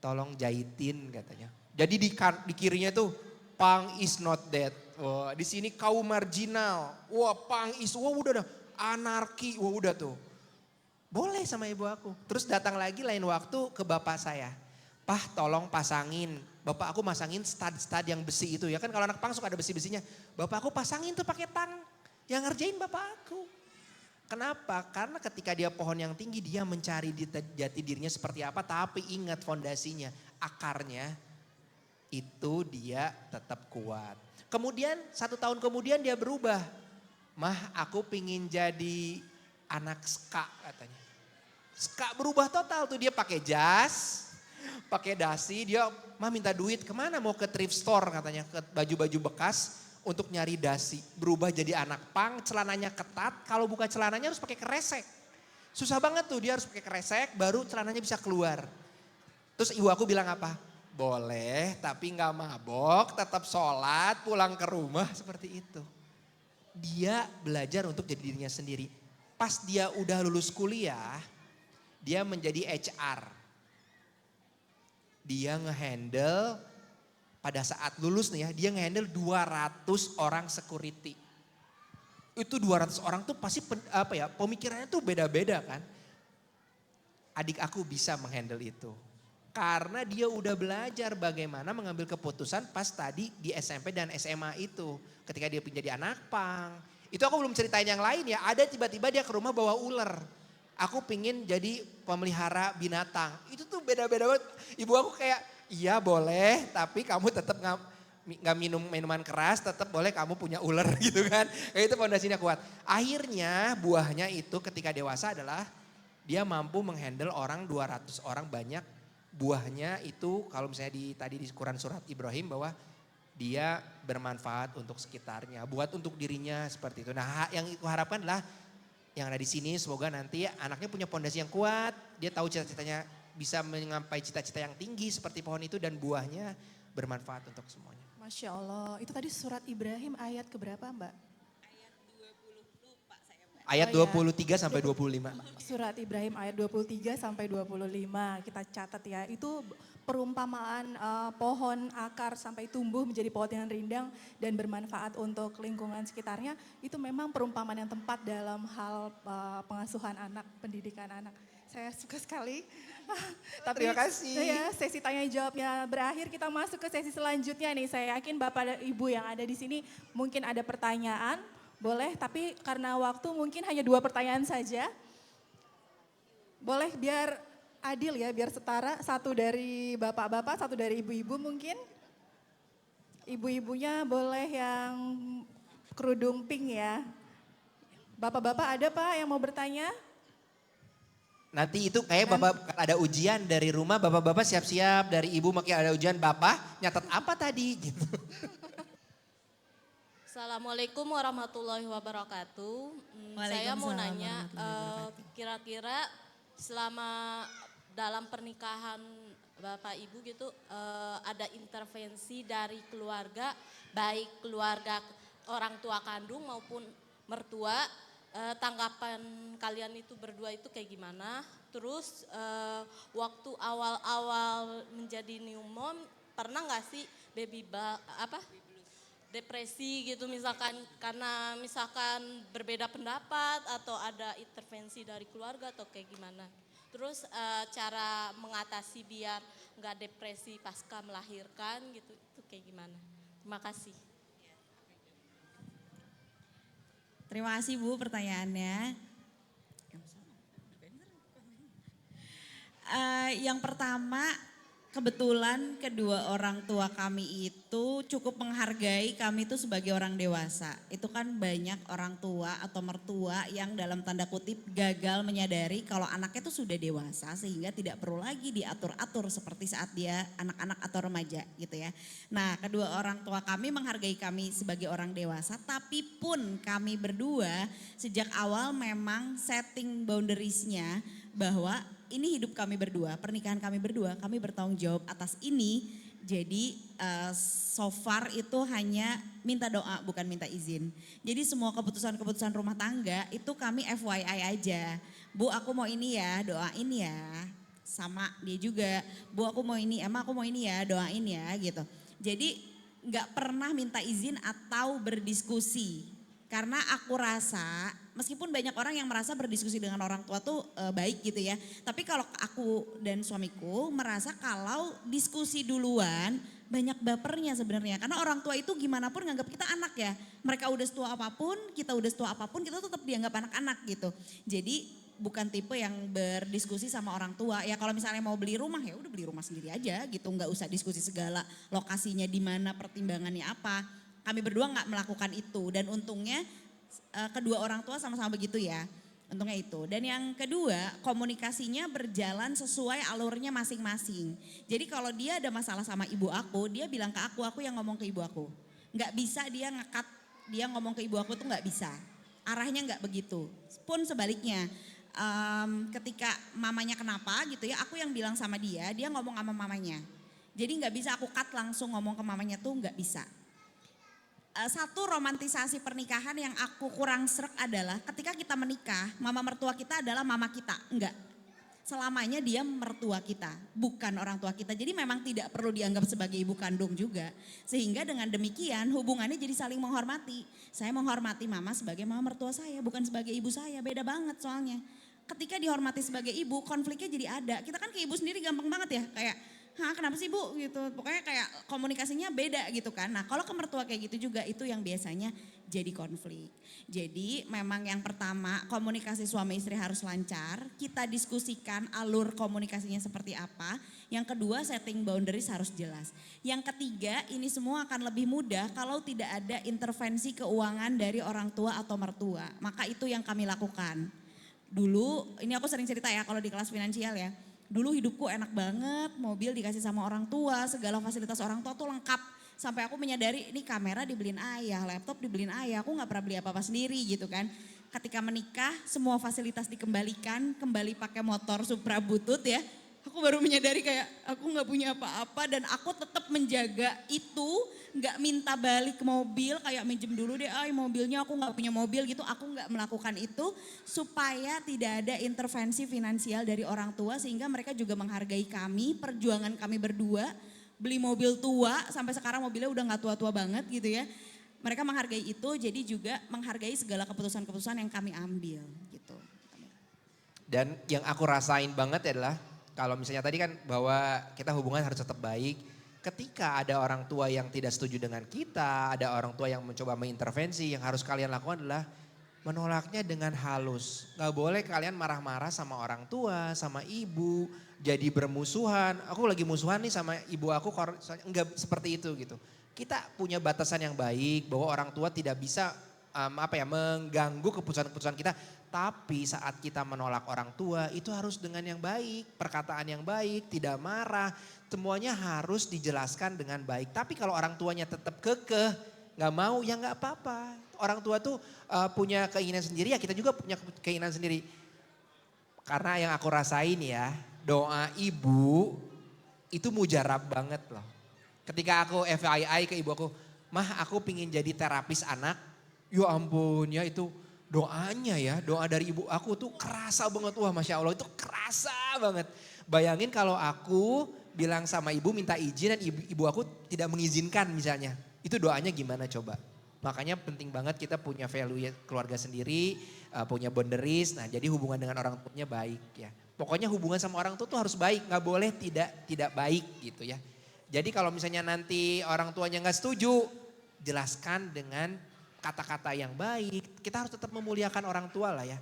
tolong jahitin katanya. Jadi di kirinya tuh pang is not dead, wah di sini kaum marginal, wah pang is, wah udah dah anarki, wah udah tuh. Boleh sama ibu aku. Terus datang lagi lain waktu ke bapak saya. Pah tolong pasangin. Bapak aku masangin stud yang besi itu ya. Kan kalau anak pang suka ada besi-besinya. Bapak aku pasangin tuh pakai tang. Yang ngerjain bapak aku. Kenapa? Karena ketika dia pohon yang tinggi dia mencari jati dirinya seperti apa. Tapi ingat fondasinya, akarnya itu dia tetap kuat. Kemudian 1 tahun kemudian dia berubah. Mah aku pingin jadi anak ska katanya. Ska berubah total tuh, dia pakai jas, pakai dasi, dia mah minta duit kemana, mau ke thrift store katanya, ke baju-baju bekas untuk nyari dasi. Berubah jadi anak pang, celananya ketat, kalau buka celananya harus pakai kresek. Susah banget tuh, dia harus pakai kresek baru celananya bisa keluar. Terus ibu aku bilang apa? Boleh tapi gak mabok, tetap sholat, pulang ke rumah seperti itu. Dia belajar untuk jadi dirinya sendiri. Pas dia udah lulus kuliah, dia menjadi HR. Dia ngehandle pada saat lulus nih ya, dia ngehandle 200 orang security. Itu 200 orang tuh pasti pemikirannya tuh beda-beda kan. Adik aku bisa menghandle itu. Karena dia udah belajar bagaimana mengambil keputusan pas tadi di SMP dan SMA itu. Ketika dia menjadi anak pang. Itu aku belum ceritain yang lain ya, ada tiba-tiba dia ke rumah bawa ular. Aku pingin jadi pemelihara binatang. Itu tuh beda-beda banget. Ibu aku kayak, iya boleh tapi kamu tetap nggak minum minuman keras, tetap boleh kamu punya ular gitu kan. Kayak itu fondasinya kuat. Akhirnya buahnya itu ketika dewasa adalah dia mampu menghandle orang 200 orang banyak. Buahnya itu kalau misalnya tadi di Quran surat Ibrahim bahwa dia bermanfaat untuk sekitarnya, buat untuk dirinya seperti itu. Nah yang aku harapkan adalah yang ada di sini semoga nanti anaknya punya fondasi yang kuat, dia tahu cita-citanya bisa mencapai cita-cita yang tinggi seperti pohon itu dan buahnya bermanfaat untuk semuanya. Masya Allah, itu tadi surat Ibrahim ayat keberapa Mbak? Ayat 20 lupa saya Mbak. Ayat Oh, iya. 23 sampai 25. Surat Ibrahim ayat 23 sampai 25, kita catat ya. Itu perumpamaan pohon akar sampai tumbuh menjadi pohon yang rindang dan bermanfaat untuk lingkungan sekitarnya. Itu memang perumpamaan yang tepat dalam hal pengasuhan anak, pendidikan anak. Saya suka sekali. Tapi Terima kasih. Ya, sesi tanya jawabnya berakhir, kita masuk ke sesi selanjutnya nih. Saya yakin Bapak dan Ibu yang ada di sini mungkin ada pertanyaan, boleh, tapi karena waktu mungkin hanya 2 pertanyaan saja. Boleh biar adil ya, biar setara, 1 dari bapak-bapak, 1 dari ibu-ibu mungkin. Ibu-ibunya boleh yang kerudung pink ya. Bapak-bapak ada Pak yang mau bertanya? Nanti itu kayak bapak ada ujian dari rumah, bapak-bapak siap-siap, dari ibu makin ada ujian, bapak nyatet apa tadi gitu. Assalamualaikum warahmatullahi wabarakatuh. Saya mau Waalaikumsalam nanya, warahmatullahi wabarakatuh. kira-kira selama dalam pernikahan Bapak Ibu gitu, ada intervensi dari keluarga, baik keluarga orang tua kandung maupun mertua, tanggapan kalian itu berdua itu kayak gimana? Terus waktu awal-awal menjadi new mom, pernah nggak sih depresi gitu misalkan karena misalkan berbeda pendapat atau ada intervensi dari keluarga atau kayak gimana. Terus cara mengatasi biar nggak depresi pasca melahirkan gitu itu kayak gimana. Terima kasih. Terima kasih Bu pertanyaannya. Yang pertama, kebetulan kedua orang tua kami itu cukup menghargai kami itu sebagai orang dewasa. Itu kan banyak orang tua atau mertua yang dalam tanda kutip gagal menyadari kalau anaknya itu sudah dewasa sehingga tidak perlu lagi diatur-atur seperti saat dia anak-anak atau remaja gitu ya. Nah, kedua orang tua kami menghargai kami sebagai orang dewasa, tapi pun kami berdua sejak awal memang setting boundariesnya bahwa ini hidup kami berdua, pernikahan kami berdua, kami bertanggung jawab atas ini. Jadi so far itu hanya minta doa bukan minta izin. Jadi semua keputusan-keputusan rumah tangga itu kami FYI aja. Bu aku mau ini ya, doain ya. Sama dia juga, bu aku mau ini, emang aku mau ini ya, doain ya gitu. Jadi gak pernah minta izin atau berdiskusi. Karena aku rasa meskipun banyak orang yang merasa berdiskusi dengan orang tua tuh baik gitu ya. Tapi kalau aku dan suamiku merasa kalau diskusi duluan banyak bapernya sebenarnya. Karena orang tua itu gimana pun nganggap kita anak ya. Mereka udah setua apapun, kita udah setua apapun, kita tetap dianggap anak-anak gitu. Jadi bukan tipe yang berdiskusi sama orang tua. Ya kalau misalnya mau beli rumah ya udah beli rumah sendiri aja gitu. Nggak usah diskusi segala lokasinya di mana, pertimbangannya apa. Kami berdua nggak melakukan itu dan untungnya kedua orang tua sama-sama begitu ya. Untungnya itu. Dan yang kedua, komunikasinya berjalan sesuai alurnya masing-masing. Jadi kalau dia ada masalah sama ibu aku, dia bilang ke aku yang ngomong ke ibu aku. Nggak bisa dia ngekat, dia ngomong ke ibu aku tuh nggak bisa. Arahnya nggak begitu. Pun sebaliknya, ketika mamanya kenapa gitu ya, aku yang bilang sama dia ngomong sama mamanya. Jadi nggak bisa aku cut langsung ngomong ke mamanya tuh nggak bisa. Satu romantisasi pernikahan yang aku kurang srek adalah ketika kita menikah, mama mertua kita adalah mama kita. Enggak. Selamanya dia mertua kita, bukan orang tua kita. Jadi memang tidak perlu dianggap sebagai ibu kandung juga. Sehingga dengan demikian hubungannya jadi saling menghormati. Saya menghormati mama sebagai mama mertua saya, bukan sebagai ibu saya. Beda banget soalnya. Ketika dihormati sebagai ibu, konfliknya jadi ada. Kita kan ke ibu sendiri gampang banget ya, kayak kenapa sih bu gitu, pokoknya kayak komunikasinya beda gitu kan. Nah kalau ke mertua kayak gitu juga itu yang biasanya jadi konflik. Jadi memang yang pertama komunikasi suami istri harus lancar, kita diskusikan alur komunikasinya seperti apa. Yang kedua setting boundaries harus jelas. Yang ketiga ini semua akan lebih mudah kalau tidak ada intervensi keuangan dari orang tua atau mertua. Maka itu yang kami lakukan. Dulu ini aku sering cerita ya kalau di kelas finansial ya. Dulu hidupku enak banget, mobil dikasih sama orang tua, segala fasilitas orang tua tuh lengkap. Sampai aku menyadari ini kamera dibeliin ayah, laptop dibeliin ayah, aku gak pernah beli apa-apa sendiri gitu kan. Ketika menikah semua fasilitas dikembalikan, kembali pakai motor Supra butut ya. Aku baru menyadari kayak aku gak punya apa-apa dan aku tetap menjaga itu, gak minta balik mobil kayak minjem dulu deh mobilnya aku gak punya mobil gitu. Aku gak melakukan itu supaya tidak ada intervensi finansial dari orang tua sehingga mereka juga menghargai kami, perjuangan kami berdua. Beli mobil tua sampai sekarang mobilnya udah gak tua-tua banget gitu ya. Mereka menghargai itu jadi juga menghargai segala keputusan-keputusan yang kami ambil gitu. Dan yang aku rasain banget adalah kalau misalnya tadi kan bahwa kita hubungan harus tetap baik. Ketika ada orang tua yang tidak setuju dengan kita, ada orang tua yang mencoba mengintervensi, yang harus kalian lakukan adalah menolaknya dengan halus. Gak boleh kalian marah-marah sama orang tua, sama ibu, jadi bermusuhan. Aku lagi musuhan nih sama ibu aku, enggak seperti itu gitu. Kita punya batasan yang baik bahwa orang tua tidak bisa mengganggu keputusan-keputusan kita. Tapi saat kita menolak orang tua itu harus dengan yang baik, perkataan yang baik, tidak marah. Semuanya harus dijelaskan dengan baik. Tapi kalau orang tuanya tetap kekeh, gak mau ya gak apa-apa. Orang tua tuh punya keinginan sendiri ya kita juga punya keinginan sendiri. Karena yang aku rasain ya doa ibu itu mujarab banget loh. Ketika aku FYI ke ibu aku, mah aku pingin jadi terapis anak. Ya ampun ya itu doanya ya, doa dari ibu aku tuh kerasa banget. Wah Masya Allah itu kerasa banget. Bayangin kalau aku bilang sama ibu minta izin dan ibu aku tidak mengizinkan misalnya. Itu doanya gimana coba? Makanya penting banget kita punya value keluarga sendiri, punya boundaries. Nah jadi hubungan dengan orang tuanya baik ya. Pokoknya hubungan sama orang tua tuh harus baik, gak boleh tidak baik gitu ya. Jadi kalau misalnya nanti orang tuanya gak setuju, jelaskan dengan kata-kata yang baik. Kita harus tetap memuliakan orang tua lah ya.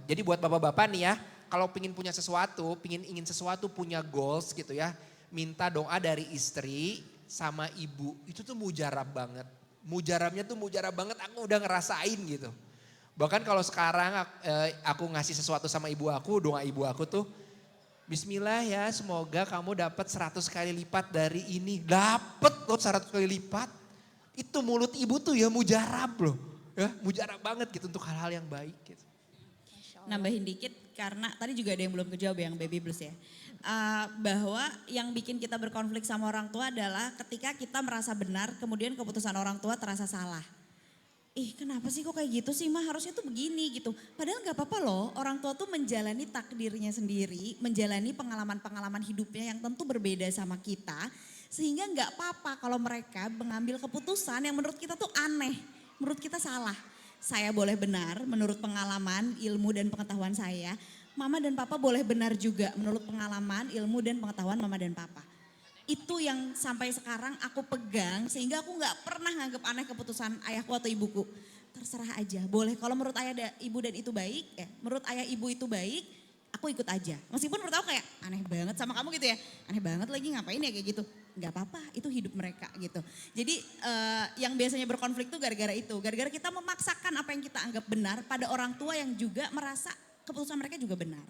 Jadi buat bapak-bapak nih ya, kalau ingin sesuatu, punya goals gitu ya. Minta doa dari istri sama ibu, itu tuh mujarab banget. Mujarabnya tuh mujarab banget, aku udah ngerasain gitu. Bahkan kalau sekarang aku ngasih sesuatu sama ibu aku, doa ibu aku tuh, Bismillah ya semoga kamu dapat 100 kali lipat dari ini. Dapat loh 100 kali lipat. Itu mulut ibu tuh ya mujarab loh. Ya, mujarab banget gitu untuk hal-hal yang baik gitu. Nambahin dikit karena tadi juga ada yang belum kejawab yang baby blues ya. Bahwa yang bikin kita berkonflik sama orang tua adalah ketika kita merasa benar kemudian keputusan orang tua terasa salah. Kenapa sih kok kayak gitu sih mah harusnya tuh begini gitu. Padahal gak apa-apa loh orang tua tuh menjalani takdirnya sendiri, menjalani pengalaman-pengalaman hidupnya yang tentu berbeda sama kita. Sehingga gak apa-apa kalau mereka mengambil keputusan yang menurut kita tuh aneh, menurut kita salah. Saya boleh benar menurut pengalaman, ilmu dan pengetahuan saya. Mama dan papa boleh benar juga menurut pengalaman, ilmu dan pengetahuan mama dan papa. Itu yang sampai sekarang aku pegang sehingga aku gak pernah nganggap aneh keputusan ayahku atau ibuku. Terserah aja, boleh kalau menurut ayah ibu dan itu baik, menurut ayah ibu itu baik, aku ikut aja. Meskipun menurut aku kayak aneh banget sama kamu gitu ya. Aneh banget lagi ngapain ya kayak gitu. nggak apa-apa, itu hidup mereka gitu. Jadi yang biasanya berkonflik tuh gara-gara itu, gara-gara kita memaksakan apa yang kita anggap benar pada orang tua yang juga merasa keputusan mereka juga benar.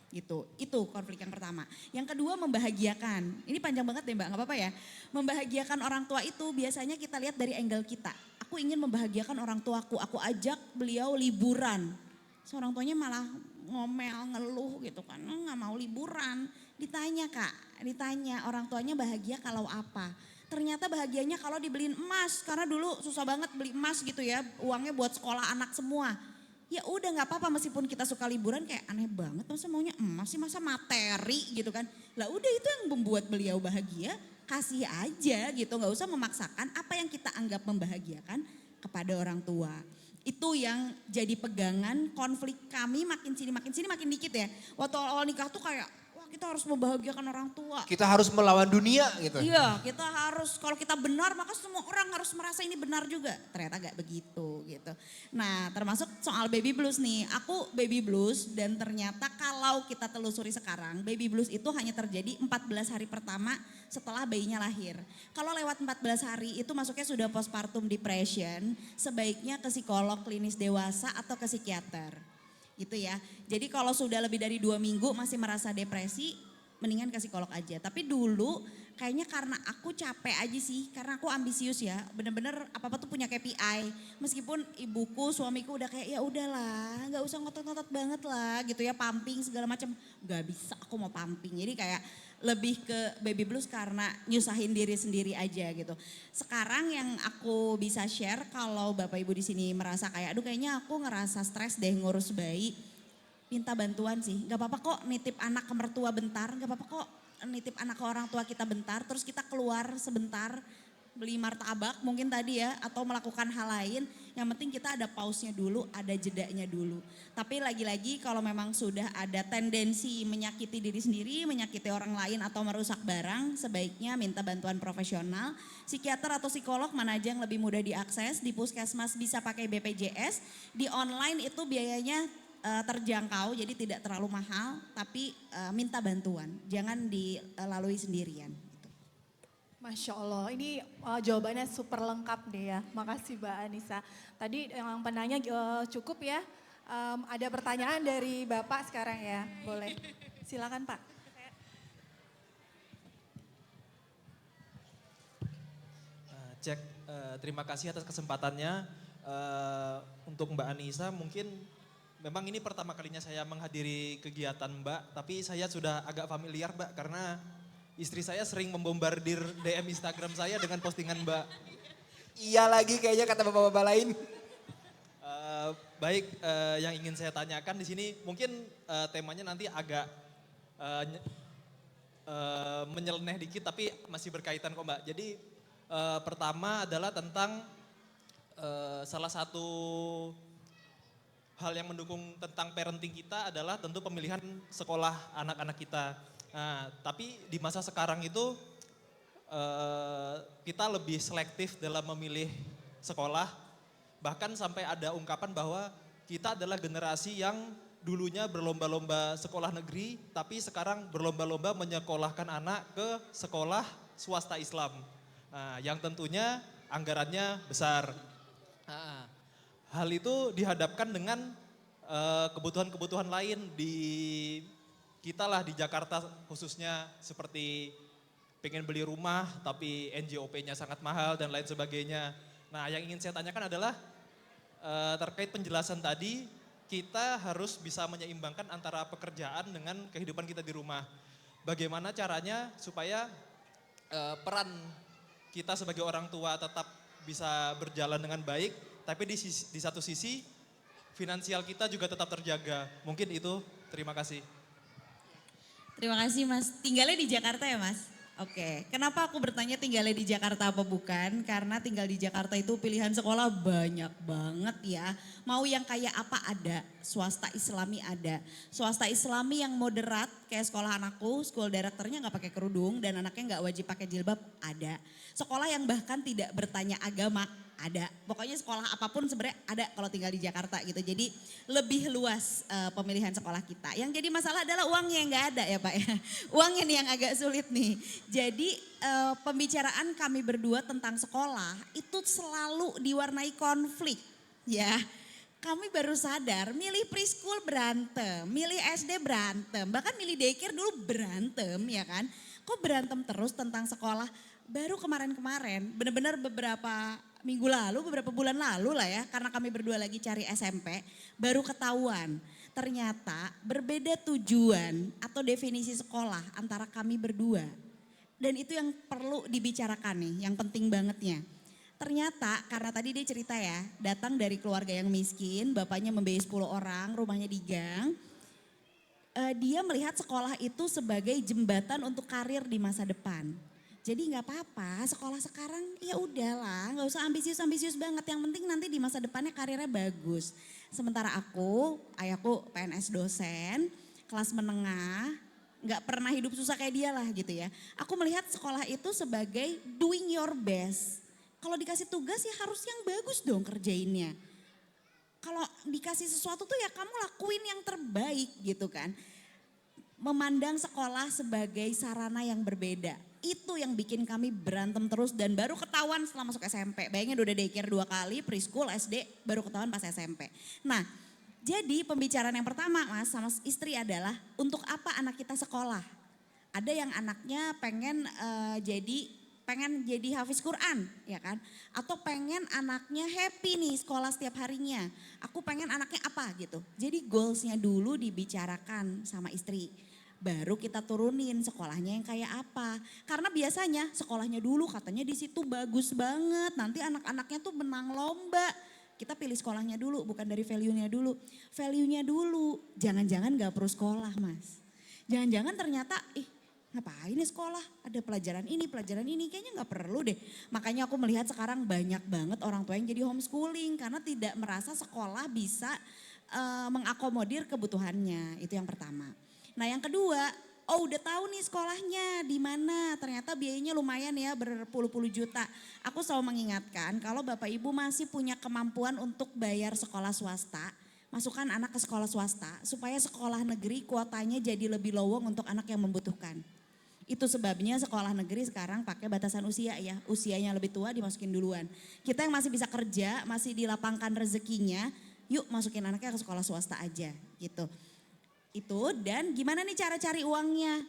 Gitu, itu konflik yang pertama. Yang kedua membahagiakan, ini panjang banget deh Mbak, nggak apa-apa ya. Membahagiakan orang tua itu biasanya kita lihat dari angle kita. Aku ingin membahagiakan orang tuaku, aku ajak beliau liburan. Seorang tuanya malah ngomel, ngeluh gitu kan, nggak mau liburan. Ditanya Kak, ditanya orang tuanya bahagia kalau apa? Ternyata bahagianya kalau dibeliin emas, karena dulu susah banget beli emas gitu ya, uangnya buat sekolah anak semua. Ya udah nggak apa-apa meskipun kita suka liburan kayak aneh banget, masa maunya emas sih, masa materi gitu kan. Lah udah itu yang membuat beliau bahagia, kasih aja gitu, nggak usah memaksakan apa yang kita anggap membahagiakan kepada orang tua. Itu yang jadi pegangan konflik kami makin sini makin dikit ya. Waktu awal nikah tuh kayak wah kita harus membahagiakan orang tua. Kita harus melawan dunia gitu. Iya kita harus, kalau kita benar maka semua orang harus merasa ini benar juga. Ternyata gak begitu gitu. Nah termasuk soal baby blues nih. Aku baby blues dan ternyata kalau kita telusuri sekarang baby blues itu hanya terjadi 14 hari pertama setelah bayinya lahir. Kalau lewat 14 hari itu masuknya sudah postpartum depression, sebaiknya ke psikolog klinis dewasa atau ke psikiater. Gitu ya. Jadi kalau sudah lebih dari 2 minggu masih merasa depresi, mendingan ke psikolog aja. Tapi dulu kayaknya karena aku capek aja sih, karena aku ambisius ya, bener-bener apa-apa tuh punya KPI. Meskipun ibuku, suamiku udah kayak ya udahlah, nggak usah ngotot-ngotot banget lah gitu ya, pumping segala macam. Nggak bisa, aku mau pumping. Jadi kayak lebih ke baby blues karena nyusahin diri sendiri aja gitu. Sekarang yang aku bisa share kalau Bapak Ibu di sini merasa kayak aduh kayaknya aku ngerasa stres deh ngurus bayi, minta bantuan sih. Gak apa-apa kok nitip anak ke mertua bentar, gak apa-apa kok nitip anak ke orang tua kita bentar, terus kita keluar sebentar, beli martabak mungkin tadi ya, atau melakukan hal lain. Yang penting kita ada pause-nya dulu, ada jedanya dulu. Tapi lagi-lagi kalau memang sudah ada tendensi menyakiti diri sendiri, menyakiti orang lain atau merusak barang, sebaiknya minta bantuan profesional. Psikiater atau psikolog mana aja yang lebih mudah diakses, di puskesmas bisa pakai BPJS, di online itu biayanya terjangkau jadi tidak terlalu mahal, tapi minta bantuan, jangan dilalui sendirian. Masya Allah, ini jawabannya super lengkap deh ya. Makasih Mbak Anissa. Tadi yang penanya cukup ya. Ada pertanyaan dari Bapak sekarang ya, boleh. Silakan Pak. Cek, terima kasih atas kesempatannya. Untuk Mbak Anissa mungkin memang ini pertama kalinya saya menghadiri kegiatan Mbak, tapi saya sudah agak familiar Mbak karena istri saya sering membombardir DM Instagram saya dengan postingan Mbak. Iya lagi kayaknya kata bapak-bapak lain. Baik, yang ingin saya tanyakan di sini mungkin temanya nanti agak menyeleneh dikit tapi masih berkaitan kok Mbak. Jadi pertama adalah tentang salah satu hal yang mendukung tentang parenting kita adalah tentu pemilihan sekolah anak-anak kita. Nah, tapi di masa sekarang itu kita lebih selektif dalam memilih sekolah. Bahkan sampai ada ungkapan bahwa kita adalah generasi yang dulunya berlomba-lomba sekolah negeri, tapi sekarang berlomba-lomba menyekolahkan anak ke sekolah swasta Islam. Nah, yang tentunya anggarannya besar. Nah, hal itu dihadapkan dengan kebutuhan-kebutuhan lain di kita lah di Jakarta khususnya seperti pengen beli rumah tapi NJOP-nya sangat mahal dan lain sebagainya. Nah yang ingin saya tanyakan adalah terkait penjelasan tadi kita harus bisa menyeimbangkan antara pekerjaan dengan kehidupan kita di rumah. Bagaimana caranya supaya peran kita sebagai orang tua tetap bisa berjalan dengan baik, tapi di satu sisi finansial kita juga tetap terjaga. Mungkin itu, terima kasih. Terima kasih Mas. Tinggalnya di Jakarta ya Mas? Oke, kenapa aku bertanya tinggalnya di Jakarta apa bukan? Karena tinggal di Jakarta itu pilihan sekolah banyak banget ya. Mau yang kayak apa ada, swasta islami ada. Swasta islami yang moderat kayak sekolah anakku, school directornya gak pakai kerudung dan anaknya gak wajib pakai jilbab ada. Sekolah yang bahkan tidak bertanya agama ada. Pokoknya sekolah apapun sebenarnya ada kalau tinggal di Jakarta gitu. Jadi lebih luas pemilihan sekolah kita. Yang jadi masalah adalah uangnya yang nggak ada ya Pak ya. Uangnya nih yang agak sulit nih. Jadi pembicaraan kami berdua tentang sekolah itu selalu diwarnai konflik ya. Kami baru sadar milih preschool berantem, milih SD berantem, bahkan milih daycare dulu berantem ya kan. Kok berantem terus tentang sekolah? Baru kemarin-kemarin, benar-benar beberapa minggu lalu, beberapa bulan lalu lah ya, karena kami berdua lagi cari SMP, baru ketahuan. Ternyata berbeda tujuan atau definisi sekolah antara kami berdua. Dan itu yang perlu dibicarakan nih, yang penting bangetnya. Ternyata karena tadi dia cerita ya, datang dari keluarga yang miskin, bapaknya membiayai 10 orang, rumahnya di gang. Dia melihat sekolah itu sebagai jembatan untuk karir di masa depan. Jadi nggak apa-apa, sekolah sekarang ya udahlah, nggak usah ambisius-ambisius banget. Yang penting nanti di masa depannya karirnya bagus. Sementara aku, ayahku PNS dosen, kelas menengah, nggak pernah hidup susah kayak dia lah gitu ya. Aku melihat sekolah itu sebagai doing your best. Kalau dikasih tugas ya harus yang bagus dong kerjainnya. Kalau dikasih sesuatu tuh ya kamu lakuin yang terbaik gitu kan. Memandang sekolah sebagai sarana yang berbeda. Itu yang bikin kami berantem terus dan baru ketahuan setelah masuk SMP. Bayangin udah daycare 2 kali, preschool, SD, baru ketahuan pas SMP. Nah jadi pembicaraan yang pertama Mas sama istri adalah untuk apa anak kita sekolah. Ada yang anaknya pengen jadi hafiz Quran ya kan. Atau pengen anaknya happy nih sekolah setiap harinya. Aku pengen anaknya apa gitu. Jadi goalsnya dulu dibicarakan sama istri. Baru kita turunin sekolahnya yang kayak apa. Karena biasanya sekolahnya dulu katanya di situ bagus banget. Nanti anak-anaknya tuh menang lomba. Kita pilih sekolahnya dulu bukan dari value-nya dulu. Value-nya dulu. Jangan-jangan gak perlu sekolah Mas. Jangan-jangan ternyata ngapain nih sekolah? Ada pelajaran ini kayaknya gak perlu deh. Makanya aku melihat sekarang banyak banget orang tua yang jadi homeschooling. Karena tidak merasa sekolah bisa mengakomodir kebutuhannya. Itu yang pertama. Nah yang kedua, udah tahu nih sekolahnya di mana. Ternyata biayanya lumayan ya berpuluh-puluh juta. Aku selalu mengingatkan kalau Bapak Ibu masih punya kemampuan untuk bayar sekolah swasta. Masukkan anak ke sekolah swasta supaya sekolah negeri kuotanya jadi lebih lowong untuk anak yang membutuhkan. Itu sebabnya sekolah negeri sekarang pakai batasan usia ya. Usianya lebih tua dimasukin duluan. Kita yang masih bisa kerja, masih dilapangkan rezekinya, yuk masukin anaknya ke sekolah swasta aja gitu. Itu dan gimana nih cara cari uangnya.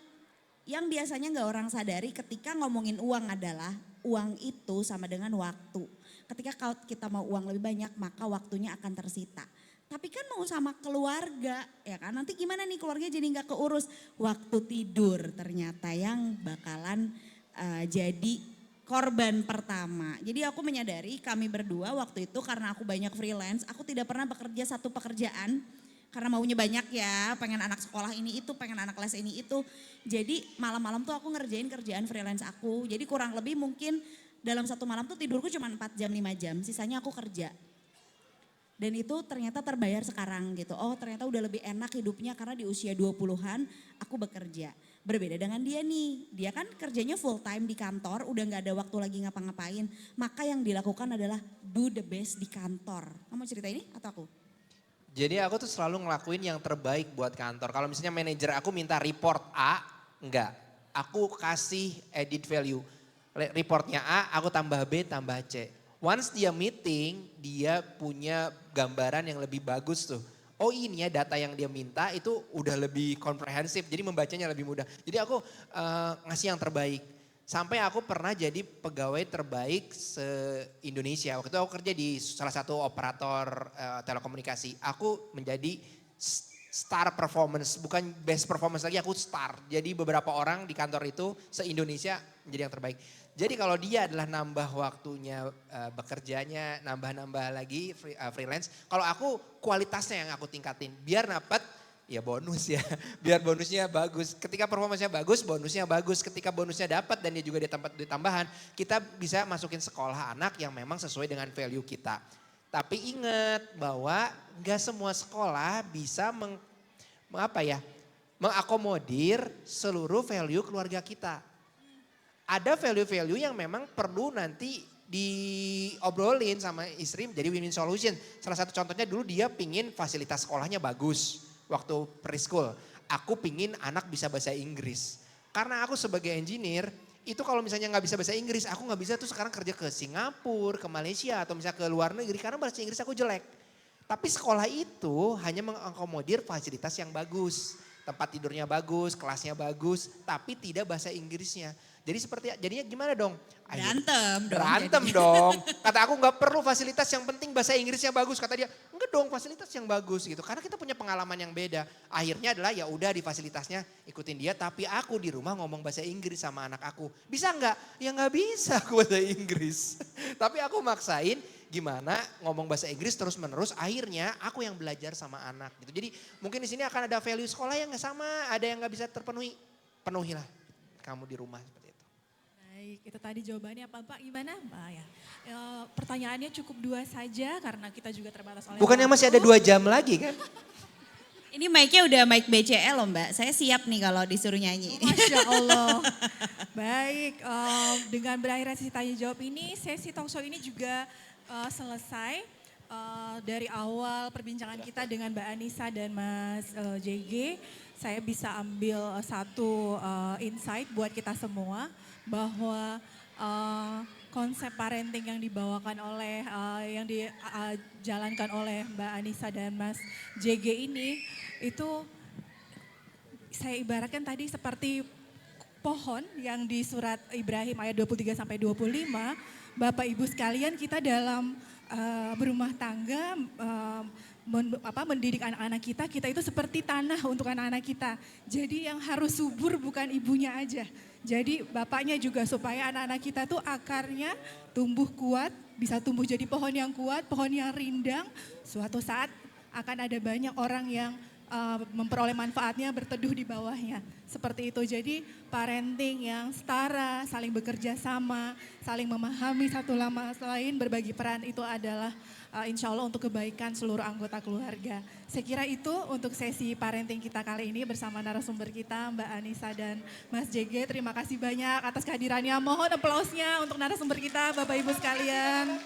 Yang biasanya gak orang sadari ketika ngomongin uang adalah uang itu sama dengan waktu. Ketika kita mau uang lebih banyak maka waktunya akan tersita. Tapi kan mau sama keluarga ya kan. Nanti gimana nih keluarga jadi gak keurus. Waktu tidur ternyata yang bakalan jadi korban pertama. Jadi aku menyadari kami berdua waktu itu karena aku banyak freelance. Aku tidak pernah bekerja satu pekerjaan. Karena maunya banyak ya, pengen anak sekolah ini itu, pengen anak kelas ini itu. Jadi malam-malam tuh aku ngerjain kerjaan freelance aku. Jadi kurang lebih mungkin dalam satu malam tuh tidurku cuma 4 jam, 5 jam. Sisanya aku kerja. Dan itu ternyata terbayar sekarang gitu. Oh ternyata udah lebih enak hidupnya karena di usia 20-an aku bekerja. Berbeda dengan dia nih, dia kan kerjanya full time di kantor, udah gak ada waktu lagi ngapa-ngapain. Maka yang dilakukan adalah do the best di kantor. Kamu cerita ini atau aku? Jadi aku tuh selalu ngelakuin yang terbaik buat kantor. Kalau misalnya manajer aku minta report A, enggak. Aku kasih edit value. Reportnya A, aku tambah B, tambah C. Once dia meeting, dia punya gambaran yang lebih bagus tuh. Oh ini ya data yang dia minta itu udah lebih komprehensif. Jadi membacanya lebih mudah. Jadi aku ngasih yang terbaik. Sampai aku pernah jadi pegawai terbaik se-Indonesia. Waktu itu aku kerja di salah satu operator telekomunikasi. Aku menjadi star performance, bukan best performance lagi, aku star. Jadi beberapa orang di kantor itu se-Indonesia menjadi yang terbaik. Jadi kalau dia adalah nambah waktunya bekerjanya, nambah-nambah lagi freelance. Kalau aku kualitasnya yang aku tingkatin, biar dapat ya bonus ya, biar bonusnya bagus. Ketika performanya bagus, bonusnya bagus. Ketika bonusnya dapat dan dia juga ditambahan, kita bisa masukin sekolah anak yang memang sesuai dengan value kita. Tapi ingat bahwa gak semua sekolah bisa mengakomodir seluruh value keluarga kita. Ada value-value yang memang perlu nanti diobrolin sama istri jadi win-win solution. Salah satu contohnya dulu dia pingin fasilitas sekolahnya bagus waktu preschool. Aku pingin anak bisa bahasa Inggris. Karena aku sebagai engineer, itu kalau misalnya nggak bisa bahasa Inggris, aku nggak bisa tuh sekarang kerja ke Singapura, ke Malaysia atau misalnya ke luar negeri karena bahasa Inggris aku jelek. Tapi sekolah itu hanya mengakomodir fasilitas yang bagus. Tempat tidurnya bagus, kelasnya bagus, tapi tidak bahasa Inggrisnya. Jadinya gimana dong? Berantem dong. Kata aku nggak perlu fasilitas, yang penting bahasa Inggrisnya bagus. Kata dia, enggak dong fasilitas yang bagus gitu. Karena kita punya pengalaman yang beda. Akhirnya adalah ya udah di fasilitasnya ikutin dia. Tapi aku di rumah ngomong bahasa Inggris sama anak aku. Bisa nggak? Ya nggak bisa aku bahasa Inggris. Tapi aku maksain gimana ngomong bahasa Inggris terus menerus. Akhirnya aku yang belajar sama anak gitu. Jadi mungkin di sini akan ada value sekolah yang nggak sama. Ada yang nggak bisa terpenuhi. Penuhilah kamu di rumah. Baik, itu tadi jawabannya Pak. Gimana Mbak ya? Pertanyaannya cukup 2 saja karena kita juga terbatas oleh Bukannya masih ada 2 jam lagi kan? Ini mic-nya udah mic BCL loh Mbak, saya siap nih kalau disuruh nyanyi. Masya Allah. Baik, dengan berakhirnya sesi tanya jawab ini, sesi talkshow ini juga selesai. Dari awal perbincangan kita dengan Mbak Anissa dan Mas JG, saya bisa ambil satu insight buat kita semua bahwa konsep parenting yang dibawakan oleh, yang dijalankan oleh Mbak Anissa dan Mas JG ini, itu saya ibaratkan tadi seperti pohon yang di surat Ibrahim ayat 23 sampai 25, Bapak Ibu sekalian kita dalam berumah tangga, mendidik anak-anak kita, kita itu seperti tanah untuk anak-anak kita. Jadi yang harus subur bukan ibunya aja. Jadi bapaknya juga supaya anak-anak kita tuh akarnya tumbuh kuat, bisa tumbuh jadi pohon yang kuat, pohon yang rindang. Suatu saat akan ada banyak orang yang memperoleh manfaatnya berteduh di bawahnya. Seperti itu, jadi parenting yang setara, saling bekerja sama, saling memahami satu sama lain, berbagi peran itu adalah insya Allah untuk kebaikan seluruh anggota keluarga. Saya kira itu untuk sesi parenting kita kali ini bersama narasumber kita Mbak Anissa dan Mas JG. Terima kasih banyak atas kehadirannya. Mohon aplausnya untuk narasumber kita Bapak Ibu sekalian.